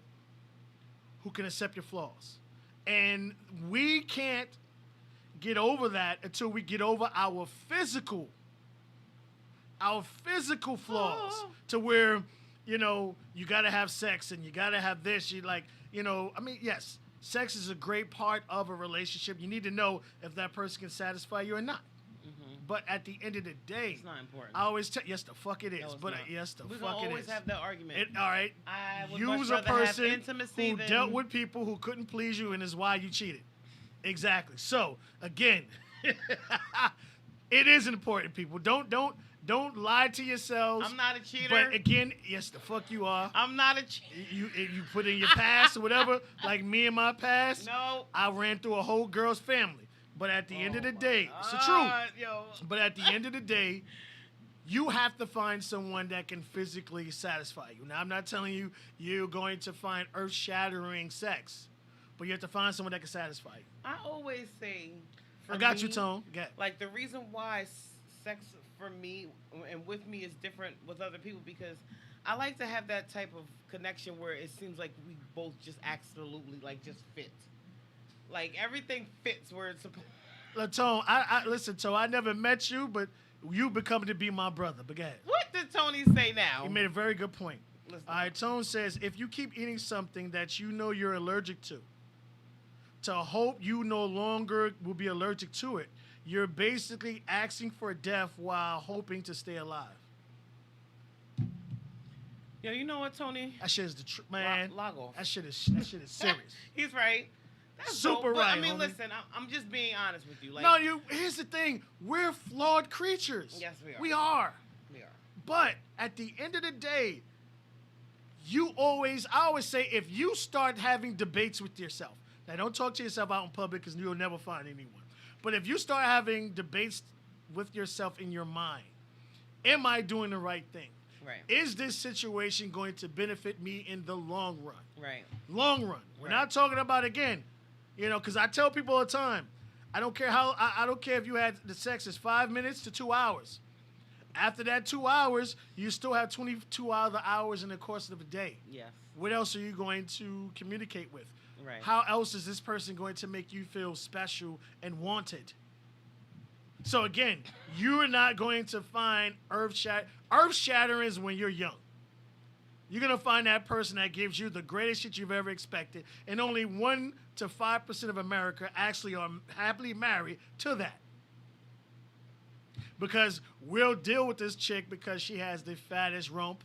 who can accept your flaws. And we can't get over that until we get over our physical flaws to where, you know, you got to have sex and you got to have this. You like, you know, I mean, yes, sex is a great part of a relationship. You need to know if that person can satisfy you or not. Mm-hmm. But at the end of the day, it's not important. I always tell yes, the fuck it is. No, but not. Yes, the We're fuck gonna it always is. have that argument. All right. I would Use much a rather have person intimacy who than... dealt with people who couldn't please you and is why you cheated. Exactly. So again, it is important, people. Don't lie to yourselves. I'm not a cheater. But again, yes, the fuck you are. I'm not a cheater. You put in your past or whatever, like me in my past. No. I ran through a whole girl's family. But at the end of the day, it's the truth. Yo. But at the end of the day, you have to find someone that can physically satisfy you. Now, I'm not telling you you're going to find earth-shattering sex, but you have to find someone that can satisfy you. I always say... I got you, Tone. Like, the reason why sex for me and with me is different with other people because I like to have that type of connection where it seems like we both just absolutely, like, just fit. Like, everything fits where it's supposed Tone, I listen, Tone, I never met you, but you become to be my brother. But go ahead. What did Tony say now? He made a very good point. Listen. All right, Tone says, if you keep eating something that you know you're allergic to hope you no longer will be allergic to it, you're basically asking for death while hoping to stay alive. Yo, you know what, Tony? That shit is the truth, man. Log off. That shit is serious. He's right. That's Super dope, but, right, I mean, homie. listen, I'm just being honest with you. Like, No, here's the thing. We're flawed creatures. Yes, we are. We are. we are. But at the end of the day, I always say, if you start having debates with yourself, now don't talk to yourself out in public because you'll never find anyone. But if you start having debates with yourself in your mind, am I doing the right thing? Right. Is this situation going to benefit me in the long run? Right. Long run. We're Right. not talking about, again, because I tell people all the time, I don't care I don't care if you had the sex is 5 minutes to 2 hours. After that 2 hours, you still have 22 other hours in the course of a day. Yes. What else are you going to communicate with? Right. How else is this person going to make you feel special and wanted? So again, you're not going to find earth-shattering is when you're young. You're going to find that person that gives you the greatest shit you've ever expected, and only 1 to 5% of America actually are happily married to that. Because we'll deal with this chick because she has the fattest rump.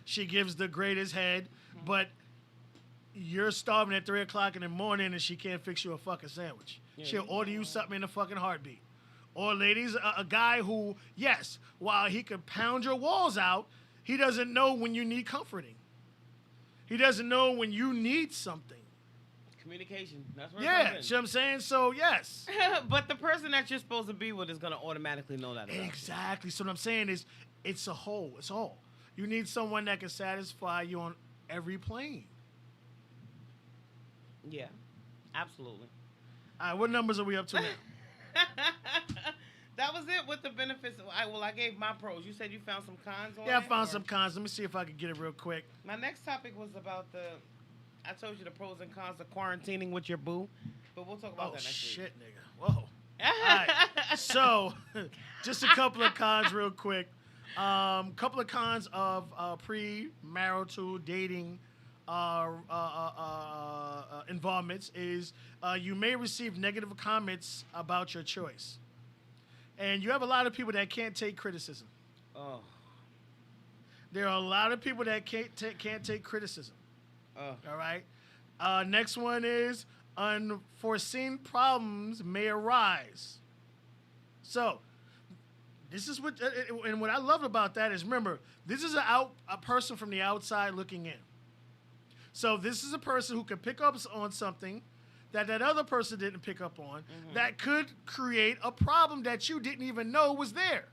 She gives the greatest head, but you're starving at 3 o'clock in the morning and she can't fix you a fucking sandwich. She'll order you something in a fucking heartbeat. Or ladies, a guy who, yes, while he could pound your walls out, he doesn't know when you need comforting. He doesn't know when you need something. Communication. That's where Yeah, it comes see what I'm saying? So, yes. in. But the person that you're supposed to be with is going to automatically know that about you. Exactly. So what I'm saying is, it's a whole. It's all. You need someone that can satisfy you on every plane. Yeah. Absolutely. All right, what numbers are we up to now? That was it with the benefits. I gave my pros. You said you found some cons on it? Yeah, I found or- some cons. Let me see if I can get it real quick. My next topic was about I told you the pros and cons of quarantining with your boo, but we'll talk about Oh, that next shit, nigga. Whoa. week. All right. So, just a couple of cons real quick. Couple of cons of pre-marital dating involvements is you may receive negative comments about your choice. And you have a lot of people that can't take criticism. Oh. There are a lot of people that can't take criticism. Oh. All right. Next one is unforeseen problems may arise. So, this is what, and what I love about that is, remember, this is a person from the outside looking in. So this is a person who can pick up on something that other person didn't pick up on that could create a problem that you didn't even know was there.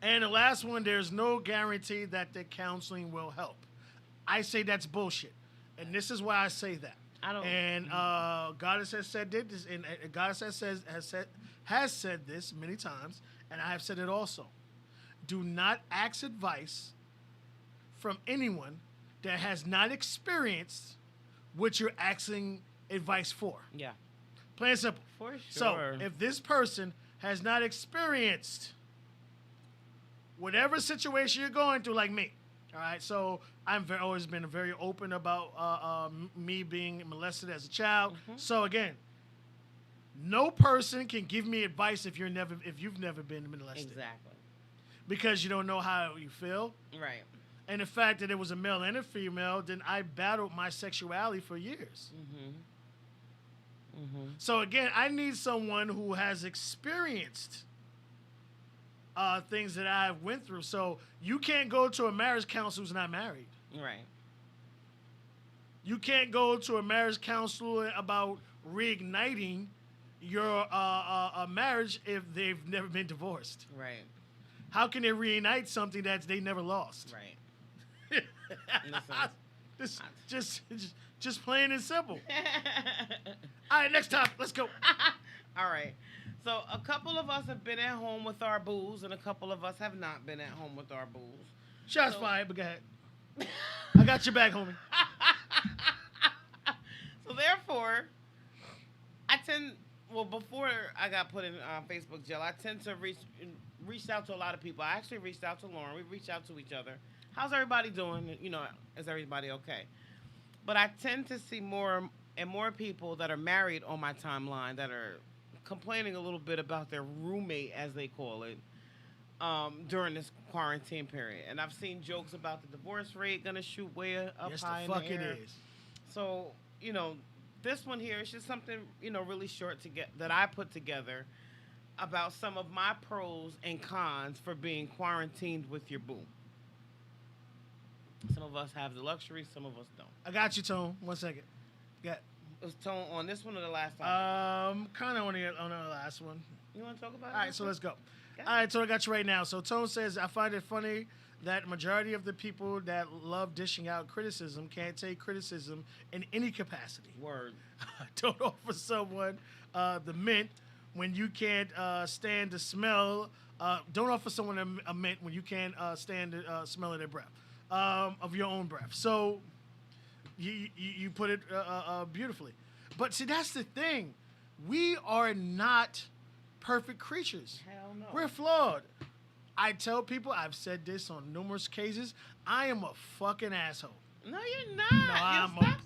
And the last one, there's no guarantee that the counseling will help. I say that's bullshit. And this is why I say that. I don't. And Goddess has said this, and Goddess has said this many times, and I have said it also. Do not ask advice from anyone that has not experienced what you're asking advice for. Yeah. Plain and simple. For So sure. if this person has not experienced whatever situation you're going through, like me, all right. So I've always been very open about me being molested as a child. So again, no person can give me advice if you've never been molested, Exactly. because you don't know how you feel. Right. And the fact that it was a male and a female, then I battled my sexuality for years. So again, I need someone who has experienced things that I went through. So you can't go to a marriage counselor who's not married. Right. You can't go to a marriage counselor about reigniting your marriage if they've never been divorced. Right. How can they reignite something that they never lost? Right. Just plain and simple. All right, next topic. Let's go. All right. So a couple of us have been at home with our boos, and a couple of us have not been at home with our boos. Shots fired, but go ahead. I got your back, homie. So therefore, I tend, well, before I got put in Facebook jail, I tend to reach out to a lot of people. I actually reached out to Lauren. We reached out to each other. How's everybody doing? You know, is everybody okay? But I tend to see more and more people that are married on my timeline that are complaining a little bit about their roommate, as they call it, during this quarantine period. And I've seen jokes about the divorce rate gonna shoot way up Yes, high the fuck in the air. it is. So, you know, this one here is just something, you know, really short to get that I put together about some of my pros and cons for being quarantined with your boo. Some of us have the luxury, some of us don't. I got you, Tone. 1 second. Yeah. Was Tone on this one or the last time? Kind of on the last one. You want to talk about it? All right, so let's go. Okay. All right, so I got you right now. So Tone says, I find it funny that majority of the people that love dishing out criticism can't take criticism in any capacity. Word. Don't offer someone the mint when you can't stand the smell. Don't offer someone a mint when you can't stand the smell of their breath, of your own breath. So you put it beautifully. But see, that's the thing. We are not perfect creatures. Hell no. We're flawed. I tell people, I've said this on numerous cases, I am a fucking asshole. No, you're not. No,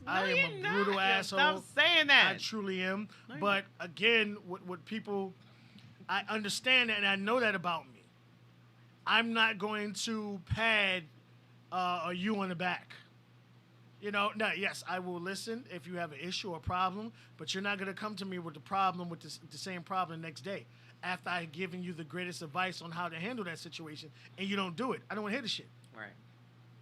I am a brutal Yo, asshole. Stop saying that. I truly am. No, you're But again, what people, I understand that and I know that about me. I'm not going to pad you on the back. You know, no, yes, I will listen if you have an issue or problem, but you're not going to come to me with the problem, with the same problem the next day after I've given you the greatest advice on how to handle that situation, and you don't do it. I don't want to hear the shit. Right.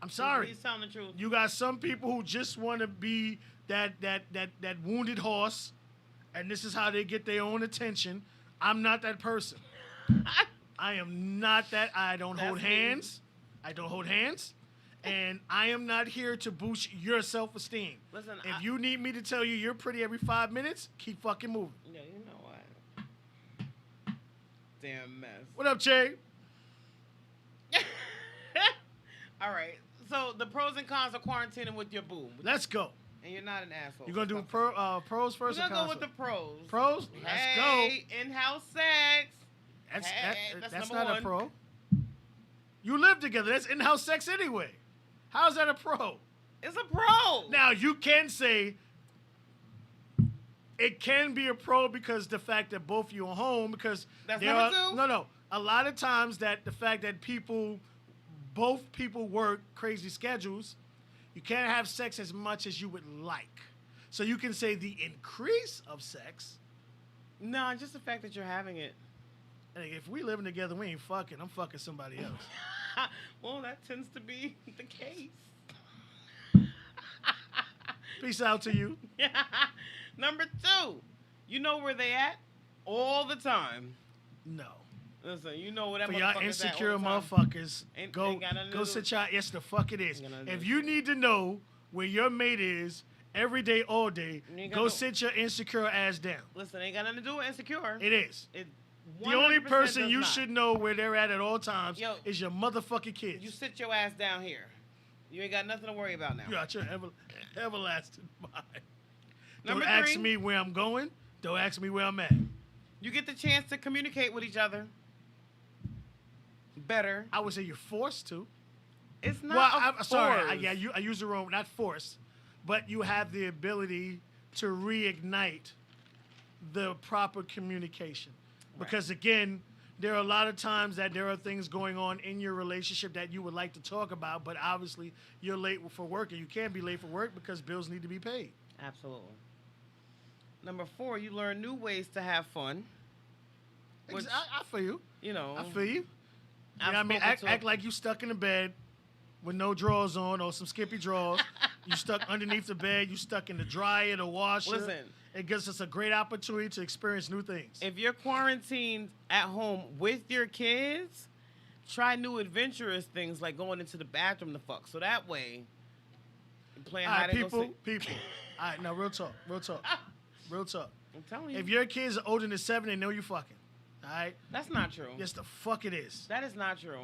I'm sorry. He's telling the truth. You got some people who just want to be that wounded horse, and this is how they get their own attention. I'm not that person. I am not that. I don't hold That's me. hands. I don't hold hands. And I am not here to boost your self-esteem. Listen, if you need me to tell you you're pretty every 5 minutes, keep fucking moving. Yeah, you know what? Damn mess. What up, Jay? All right. So the pros and cons of quarantining with your boo. Let's go. And you're not an asshole. You gonna do Fuck pros it. first We're or gonna cons? go with the pros. Pros? Let's go. Hey, in-house sex. That's that's not number a one. pro. You live together. That's in-house sex anyway. How's that a pro? It's a pro. Now, you can say it can be a pro because the fact that both you are home, because That's there number are, two? No. A lot of times that the fact that both people work crazy schedules, you can't have sex as much as you would like. So you can say the increase of sex. No, just the fact that you're having it. Hey, if we living together, we ain't fucking. I'm fucking somebody else. Well, that tends to be the case. Peace out to you. Number two, you know where they at all the time. No. Listen, you know where that For y'all motherfucker's at insecure all the time. motherfuckers, Ain't go got nothing to go do- sit y'all. Yes, the fuck it is. Ain't got nothing to If do you need to know where your mate is every day, all day, You ain't got go no- sit your insecure ass down. Listen, ain't got nothing to do with insecure. It is. It The only 100% person does you not. should know where they're at all times Yo, is your motherfucking kids. You sit your ass down here. You ain't got nothing to worry about now. You got your everlasting mind. Number Don't ask three. me where I'm going. Don't ask me where I'm at. You get the chance to communicate with each other better. I would say you're forced to. It's not. Well, a I'm sorry. force. I use the wrong, not force, but you have the ability to reignite the proper communication. Because again, there are a lot of times that there are things going on in your relationship that you would like to talk about, but obviously you're late for work, and you can't be late for work because bills need to be paid. Absolutely. Number four, you learn new ways to have fun. Which, I feel you. you know, I feel you. You I've know what I mean? spoken to- Act like you stuck in the bed with no drawers on or some skimpy drawers. You stuck underneath the bed. You stuck in the dryer, the washer. Listen. It gives us a great opportunity to experience new things. if you're quarantined at home with your kids, try new adventurous things like going into the bathroom to fuck. So that way, you're playing All hide right, and go people. seek. All right, now real talk. Real talk. I'm telling you, If your kids are older than 7, they know you fucking. All right? that's not true. Yes, the fuck it is. That is not true.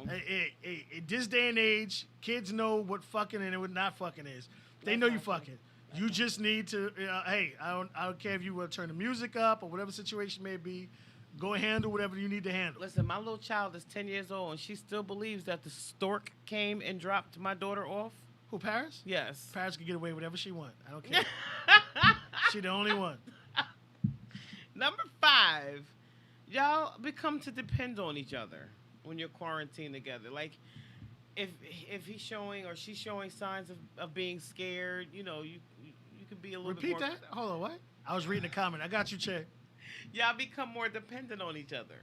In this day and age, kids know what fucking and what not fucking is. They That's know you not true. fucking. You just need to. Hey, I don't care if you want to turn the music up or whatever situation may be. Go and handle whatever you need to handle. Listen, my little child is 10 years old, and she still believes that the stork came and dropped my daughter off. Who, Paris? Yes. Paris can get away with whatever she wants. I don't care. She the only one. Number 5, y'all become to depend on each other when you're quarantined together. Like, if he's showing or she's showing signs of being scared, you could be a little Repeat bit more. that? Hold on, what? I was reading the comment. I got you, Che. Y'all become more dependent on each other.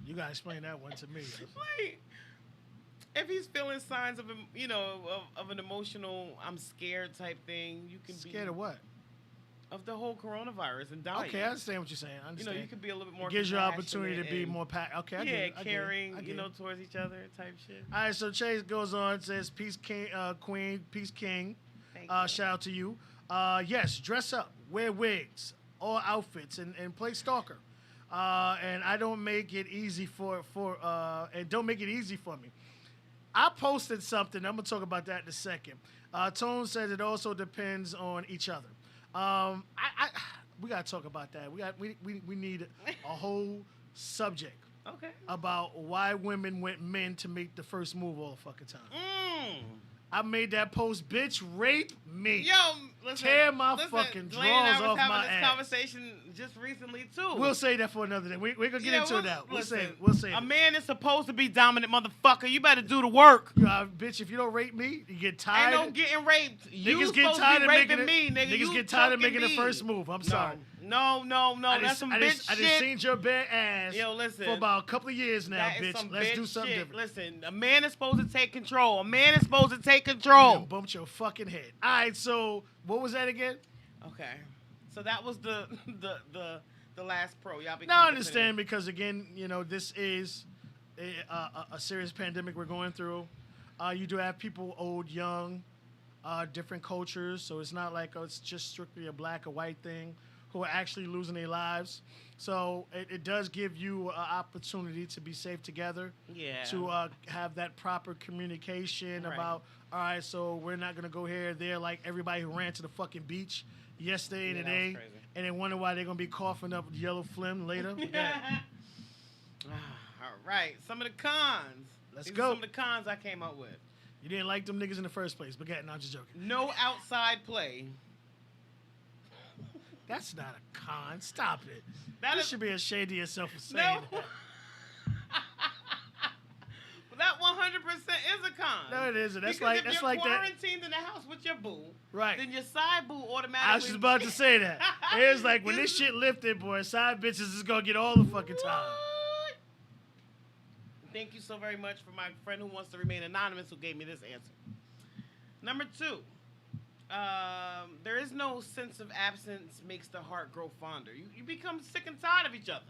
You gotta explain that one to me. Like, if he's feeling signs of an emotional I'm scared type thing, you can Scared be of what? of the whole coronavirus and dying. Okay, I understand what you're saying. I understand. You could be a little bit more. It gives you opportunity to be and- more okay. I get it, I get it, caring, I get it. towards each other type shit. All right, so Chase goes on, says, "Peace, King, Queen, peace, King." Thank you. Shout out to you. Yes, dress up, wear wigs, all outfits, and play stalker. And I don't make it easy and don't make it easy for me. I posted something. I'm gonna talk about that in a second. Tone says it also depends on each other. We gotta talk about that. We need a whole subject Okay. about why women want men to make the first move all the fucking time. Mm. I made that post, bitch, rape me. Yo, listen. Tear my fucking Lane and I drawers was off having my this ass. conversation just recently too. We'll say that for another day. We're gonna get into it now. We'll listen, say it. We'll say a it. man is supposed to be dominant, motherfucker. You better do the work. Bitch, if you don't rape me, you get Ain't tired. no getting raped. You Niggas get supposed tired to of be making raping me, nigga. Niggas You get tired of choking making the me. first move. I'm sorry. No. That's some bitch I shit. just seen your bare ass Yo, listen. for about a couple of years now, That is bitch. some Let's bitch do something shit. different. Listen, a man is supposed to take control. A man is supposed to take You control. done bumped your fucking head. All right, so what was that again? Okay. So that was the last pro. Y'all be Now I understand because again, this is a serious pandemic we're going through. You do have people old, young, different cultures, so it's not like it's just strictly a black or white thing who are actually losing their lives. So it does give you an opportunity to be safe together. Yeah. To have that proper communication Right. about, all right, so we're not going to go here or there like everybody who ran to the fucking beach yesterday and Yeah, that today, was crazy. and then wonder why they're going to be coughing up yellow phlegm later. All right. Some of the cons. Let's These are go. Some of the cons I came up with. You didn't like them niggas in the first place, but no, I'm just joking. No outside play. That's not a con. Stop it. That You is- should be ashamed of yourself for saying No. that. That 100% is a con. No, it isn't. That's Because like if that's you're like that. quarantined in the house with your boo, Right. then your side boo automatically. I was just about to say that. It's like when this shit lifted, boy, side bitches is gonna get all the fucking time. What? Thank you so very much for my friend who wants to remain anonymous who gave me this answer. Number 2, there is no sense of absence makes the heart grow fonder. You become sick and tired of each other.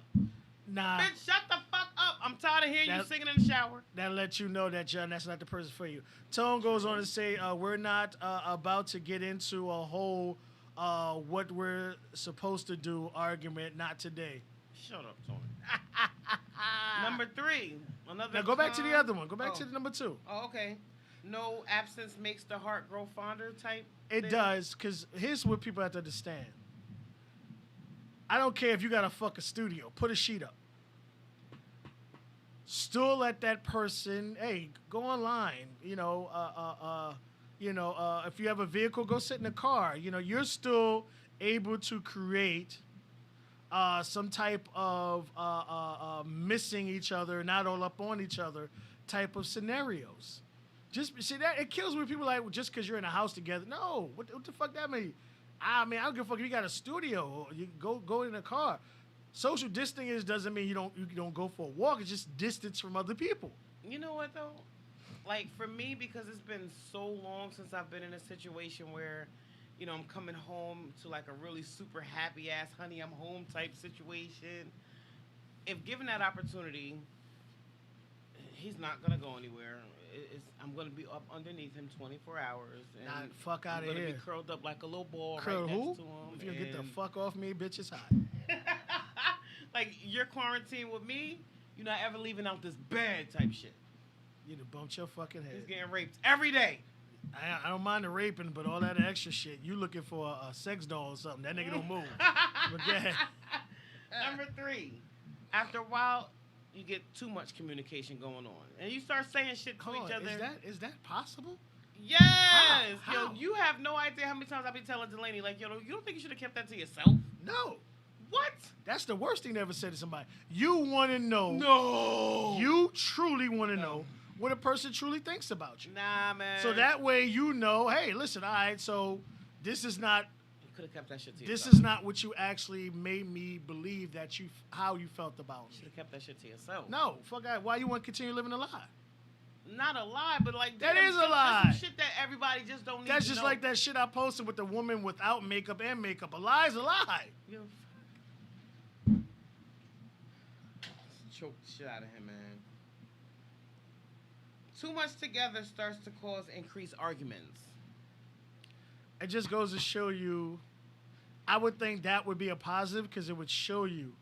Nah, Bitch, shut the fuck up. I'm tired of hearing you That- singing in the shower. that lets you know that, John, that's not the person for you. Tone goes on to say, we're not about to get into a whole what we're supposed to do argument, not today. Shut up, Tony. Number 3, another. Now go back to the con- other one. Go back to Oh. the number 2. Oh, okay. No absence makes the heart grow fonder type. It thing? does, because here's what people have to understand. I don't care if you got to fuck a studio. Put a sheet up. Still let that person, hey, go online. If you have a vehicle, go sit in a car. You're still able to create some type of missing each other, not all up on each other type of scenarios. Just see that it kills me when people are like, well, just because you're in a house together. No, what the fuck that mean? I don't give a fuck if you got a studio or you go in a car. Social distancing doesn't mean you don't go for a walk. It's just distance from other people. You know what though? Like for me, because it's been so long since I've been in a situation where, I'm coming home to like a really super happy ass honey I'm home type situation. If given that opportunity, he's not gonna go anywhere. I'm gonna be up underneath him 24 hours. And Nah, fuck I'm outta gonna here. be curled up like a little ball Curl right who? next to him. If you get the and- fuck off me, bitch, it's hot. like you're quarantined with me, you're not ever leaving out this bed type shit. You'd have bumped your fucking He's head. getting raped every day. I don't mind the raping, but all that extra shit, you looking for a sex doll or something. That nigga don't move. But yeah. Number 3, after a while, you get too much communication going on, and you start saying shit to Hold each on, other. is that possible? Yes. How? Yo, you have no idea how many times I be telling Delaney, like, yo, you don't think you should have kept that to yourself? No. What? That's the worst thing to ever say to somebody. You want to know. No. You truly want to know what a person truly thinks about you. Nah, man. So that way you know, hey, listen, all right, so this is not you could have kept that shit to this yourself. is not what you actually made me believe that you how you felt about Should me. have kept that shit to yourself. No, fuck that. Why you want to continue living a lie? Not a lie, but like That damn, is a there's lie. some shit that everybody just don't need That's to just know. like that shit I posted with the woman without makeup and makeup. A lie is a lie. Yo, choke the shit out of him, man. Too much together starts to cause increased arguments. It just goes to show you, I would think that would be a positive because it would show you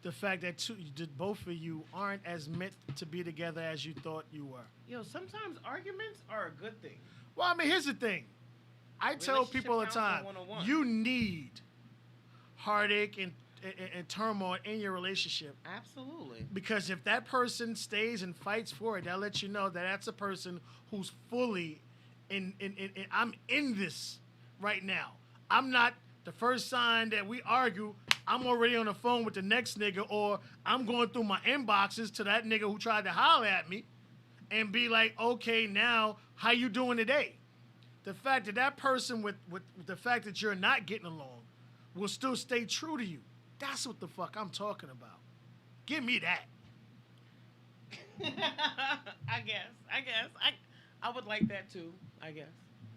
the fact that both of you aren't as meant to be together as you thought you were. Yo, sometimes arguments are a good thing. Well, I mean, here's the thing. I tell Relationship people all the time, counseling 101. you need heartache and turmoil in your relationship. Absolutely. Because if that person stays and fights for it, that lets you know that that's a person who's fully in I'm in this right now. I'm not the first sign that we argue, I'm already on the phone with the next nigga, or I'm going through my inboxes to that nigga who tried to holler at me and be like, okay, now, how you doing today? The fact that that person with the fact that you're not getting along will still stay true to you. That's what the fuck I'm talking about. Give me that. I guess. I would like that too, I guess.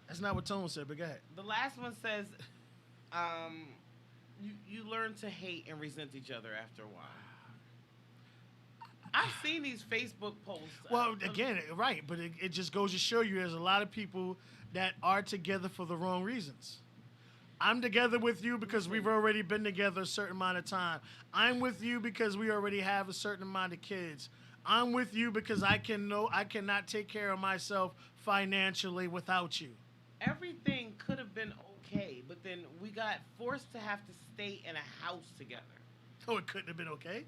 That's not what Tone said, but go ahead. The last one says, you learn to hate and resent each other after a while. I've seen these Facebook posts. Well, again, right, but it just goes to show you there's a lot of people that are together for the wrong reasons. I'm together with you because we've already been together a certain amount of time. I'm with you because we already have a certain amount of kids. I'm with you because I cannot take care of myself financially without you. Everything could have been okay, but then we got forced to have to stay in a house together. Oh, it couldn't have been okay.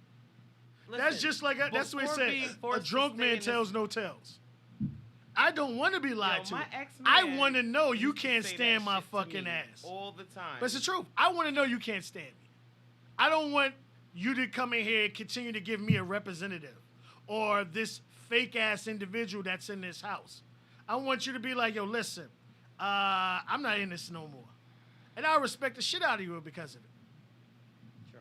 Listen, That's just like that's what it before being said. A forced to drunk stay man in this- tells no tales. I don't want to be lied to. my ex-man I want to know you used to can't say stand that my shit to fucking me ass. all the time. But it's the truth. I want to know you can't stand me. I don't want you to come in here and continue to give me a representative or this fake ass individual that's in this house. I want you to be like, yo, listen, I'm not in this no more. And I respect the shit out of you because of it. True.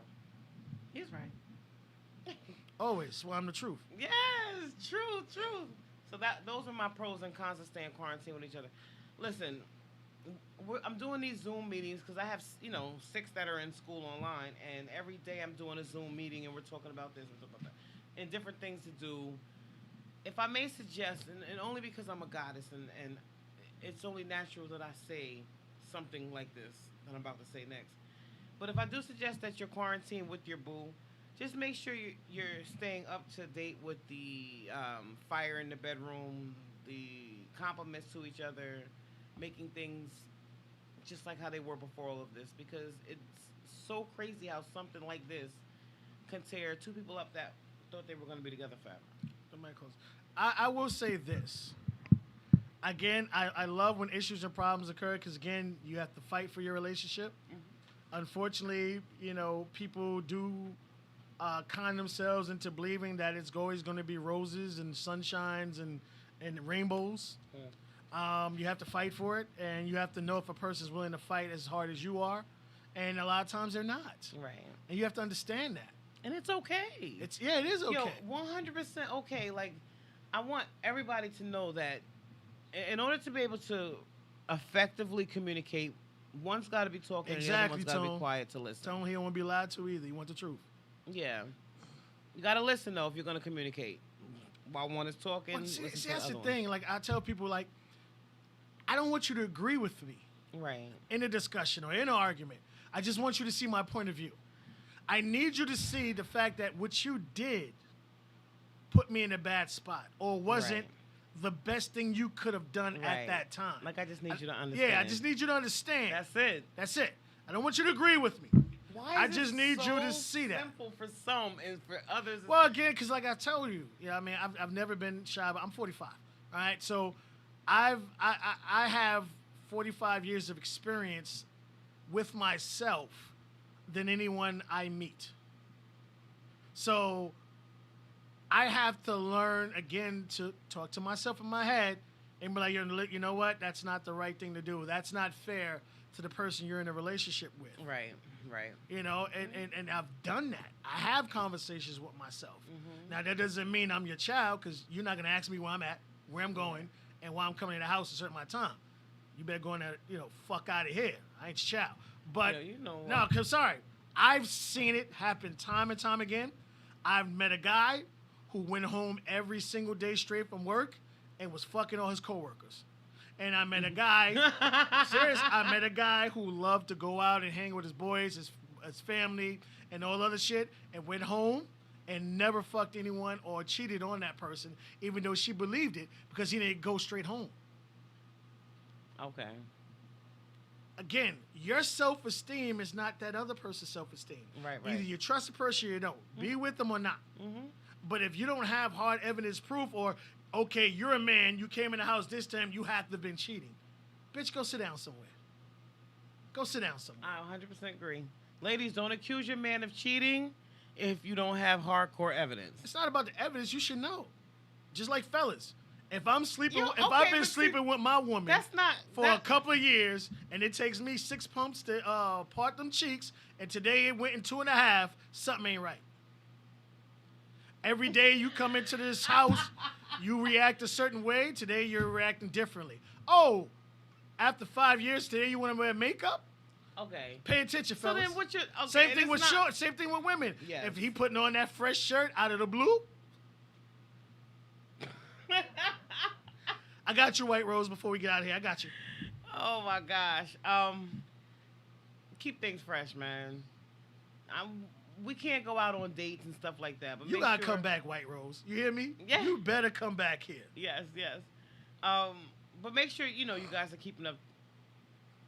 He's right. Always. Well, I'm the truth. Yes, true. So those are my pros and cons of staying quarantined with each other. Listen, I'm doing these Zoom meetings because I have 6 that are in school online, and every day I'm doing a Zoom meeting and we're talking about this and talking about that, and different things to do. If I may suggest, and only because I'm a goddess, and it's only natural that I say something like this that I'm about to say next. But if I do suggest that you're quarantined with your boo, just make sure you're staying up to date with the fire in the bedroom, the compliments to each other, making things just like how they were before all of this, because it's so crazy how something like this can tear 2 people up that thought they were going to be together forever. I will say this. Again, I love when issues and problems occur because, again, you have to fight for your relationship. Mm-hmm. Unfortunately, people do con themselves into believing that it's always going to be roses and sunshines and rainbows. Yeah. You have to fight for it, and you have to know if a person's willing to fight as hard as you are. And a lot of times they're not. Right. And you have to understand that. And it's okay. It is okay. Yo, 100% okay. Like, I want everybody to know that in order to be able to effectively communicate, one's got to be talking and the other one's got to be quiet to listen. Tone, he don't want to be lied to either. You want the truth. Yeah. You got to listen, though, if you're going to communicate. While one is talking, Well, see, listen to that's the the other thing. Like, I tell people, like, I don't want you to agree with me one. Right. in a discussion or in an argument. I just want you to see my point of view. I need you to see the fact that what you did put me in a bad spot or wasn't the best thing you could have done at Right. that time. Like, I just need you to understand. Yeah, I just need you to understand. That's it. That's it. I don't want you to agree with me. Why I is just it need you so to see that. Simple for some and for others. it's- Well, again, because like I told you, I mean, I've never been shy, but I'm 45. All right, so I have 45 years of experience with myself than anyone I meet. So I have to learn again to talk to myself in my head and be like, you know what? That's not the right thing to do. That's not fair to the person you're in a relationship with. Right. Right. You know, and I've done that. I have conversations with myself. Now, that doesn't mean I'm your child, because you're not going to ask me where I'm at, where I'm going, and why I'm coming in the house at a certain amount of time. You better go in there, fuck out of here. I ain't your child. But, Yeah, you know what. no, because, sorry, I've seen it happen time and time again. I've met a guy who went home every single day straight from work and was fucking all his coworkers. And I met a guy, I met a guy who loved to go out and hang with his boys, his family, and all other shit, and went home and never fucked anyone or cheated on that person, even though she believed it, because he didn't go straight home. Okay. Again, your self-esteem is not that other person's self-esteem. Right. Either you trust a person or you don't. Be with them or not. But if you don't have hard evidence proof, or, okay, you're a man, you came in the house this time, you have to have been cheating. Bitch, go sit down somewhere. Go sit down somewhere. I 100% agree. Ladies, don't accuse your man of cheating if you don't have hardcore evidence. It's not about the evidence. You should know. Just like fellas. If I'm sleeping, You- if okay, I've been but see, sleeping with my woman That's not for a couple of years, and it takes me 6 pumps to part them cheeks, and today it went in 2.5, something ain't right. Every day you come into this house, you react a certain way. Today you're reacting differently. Oh, after 5 years, today you want to wear makeup? Okay. Pay attention, So fellas. then what you okay, Same and thing it's with not- shorts. Same thing with women. Yes. If he putting on that fresh shirt out of the blue, I got you, White Rose. Before we get out of here, I got you. Oh my gosh. Keep things fresh, man. We can't go out on dates and stuff like that. But You make gotta sure- come back, White Rose. You hear me? Yeah. You better come back here. Yes. But make sure you guys are keeping up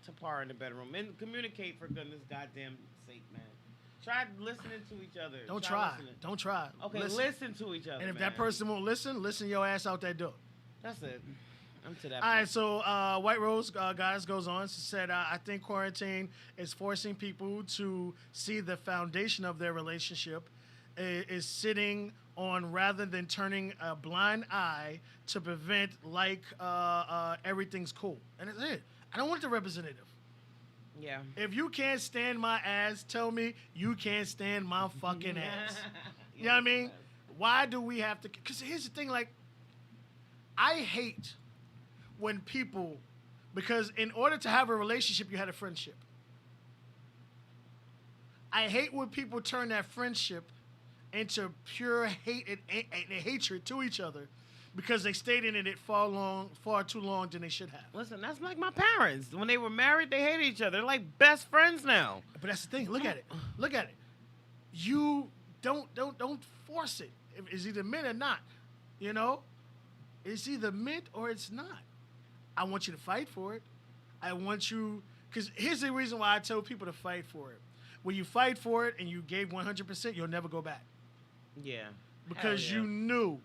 to par in the bedroom and communicate, for goodness goddamn sake, man. Try listening to each other. Don't try. listening. Don't try. Okay, listen to each other. And if man. that person won't listen your ass out that door. That's it. I'm to that. All right, point. so White Rose, guys, goes on. She said, I think quarantine is forcing people to see the foundation of their relationship is sitting on, rather than turning a blind eye to prevent, like, everything's cool. And that's it. I don't want the representative. Yeah. If you can't stand my ass, tell me you can't stand my fucking ass. You know what I mean? Why do we have to? Because here's the thing, like, I hate when people, because in order to have a relationship, you had a friendship. I hate when people turn that friendship into pure hate and hatred to each other because they stayed in it far too long than they should have. Listen, that's like my parents. When they were married, they hated each other. They're like best friends now. But that's the thing. Look at it. Look at it. You don't force it. It's either meant or not. You know, it's either meant or it's not. I want you to fight for it. I want you, because here's the reason why I tell people to fight for it. When you fight for it and you gave 100%, you'll never go back Yeah. because Hell yeah. you knew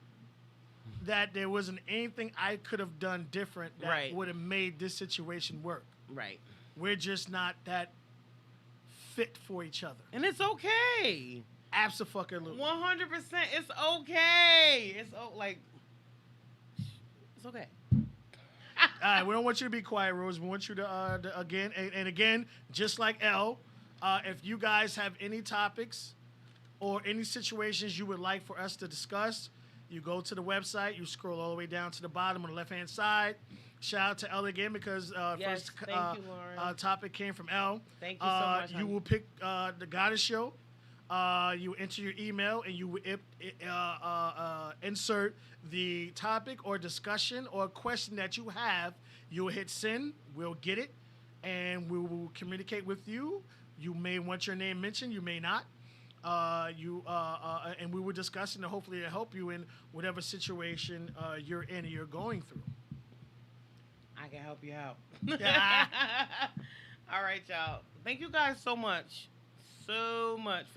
that there wasn't anything I could have done different that Right. would have made this situation work. Right. We're just not that fit for each other. And it's okay. Absolutely. 100%. It's okay. It's okay. All right, we don't want you to be quiet, Rose. We want you to again, and again, just like L, if you guys have any topics or any situations you would like for us to discuss, you go to the website, you scroll all the way down to the bottom on the left-hand side. Shout out to L again because Yes, first thank you, Lauren. topic came from L. Thank you so much, You honey. will pick the Goddess Show. You enter your email and you will insert the topic or discussion or question that you have. You will hit send. We'll get it, and we will communicate with you. You may want your name mentioned. You may not. And we were discussing it. Hopefully, it'll help you in whatever situation you're in or you're going through. I can help you out. Yeah. All right, y'all. Thank you guys so much for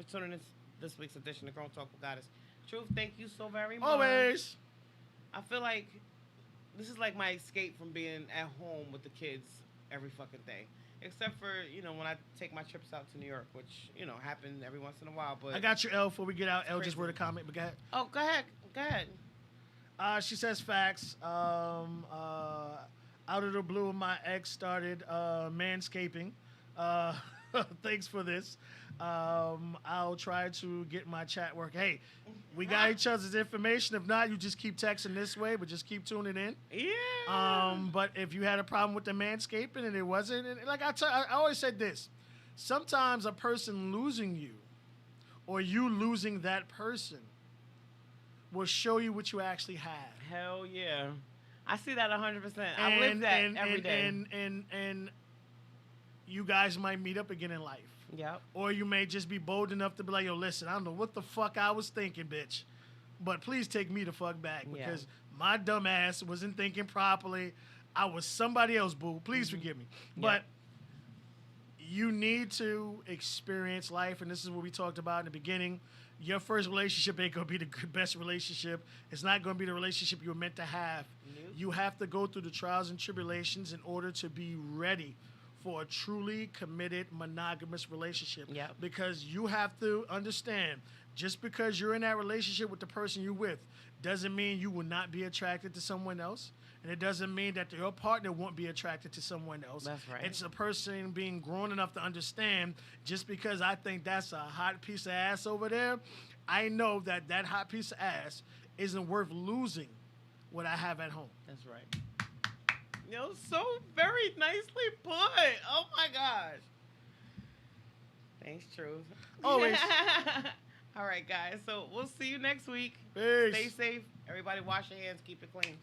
tuning in this week's edition of Grown Talk with Goddess. Truth, thank you so very much. Always. I feel like this is like my escape from being at home with the kids every fucking day. Except for, when I take my trips out to New York, which, happen every once in a while. But I got your L before we get out. L just crazy. wrote a comment, but go ahead. Oh, go ahead. She says facts. Out of the blue, my ex started manscaping. Thanks for this. I'll try to get my chat work. Hey, we got each other's information. If not, you just keep texting this way, but just keep tuning in. Yeah. But if you had a problem with the manscaping and it wasn't, and like I always said this, sometimes a person losing you or you losing that person will show you what you actually have. Hell yeah. I see that 100%. I live that every day. And you guys might meet up again in life. Yep. Or you may just be bold enough to be like, yo, listen, I don't know what the fuck I was thinking, bitch. But please take me the fuck back because my dumb ass wasn't thinking properly. I was somebody else, boo. Please forgive me. But you need to experience life, and this is what we talked about in the beginning. Your first relationship ain't going to be the best relationship. It's not going to be the relationship you were meant to have. Nope. You have to go through the trials and tribulations in order to be ready for a truly committed monogamous relationship. Yep. Because you have to understand, just because you're in that relationship with the person you're with doesn't mean you will not be attracted to someone else. And it doesn't mean that your partner won't be attracted to someone else. That's right. It's a person being grown enough to understand, just because I think that's a hot piece of ass over there, I know that that hot piece of ass isn't worth losing what I have at home. That's right. So very nicely put. Oh my gosh. Thanks, Truth. Always. All right, guys. So we'll see you next week. Peace. Stay safe. Everybody wash your hands. Keep it clean.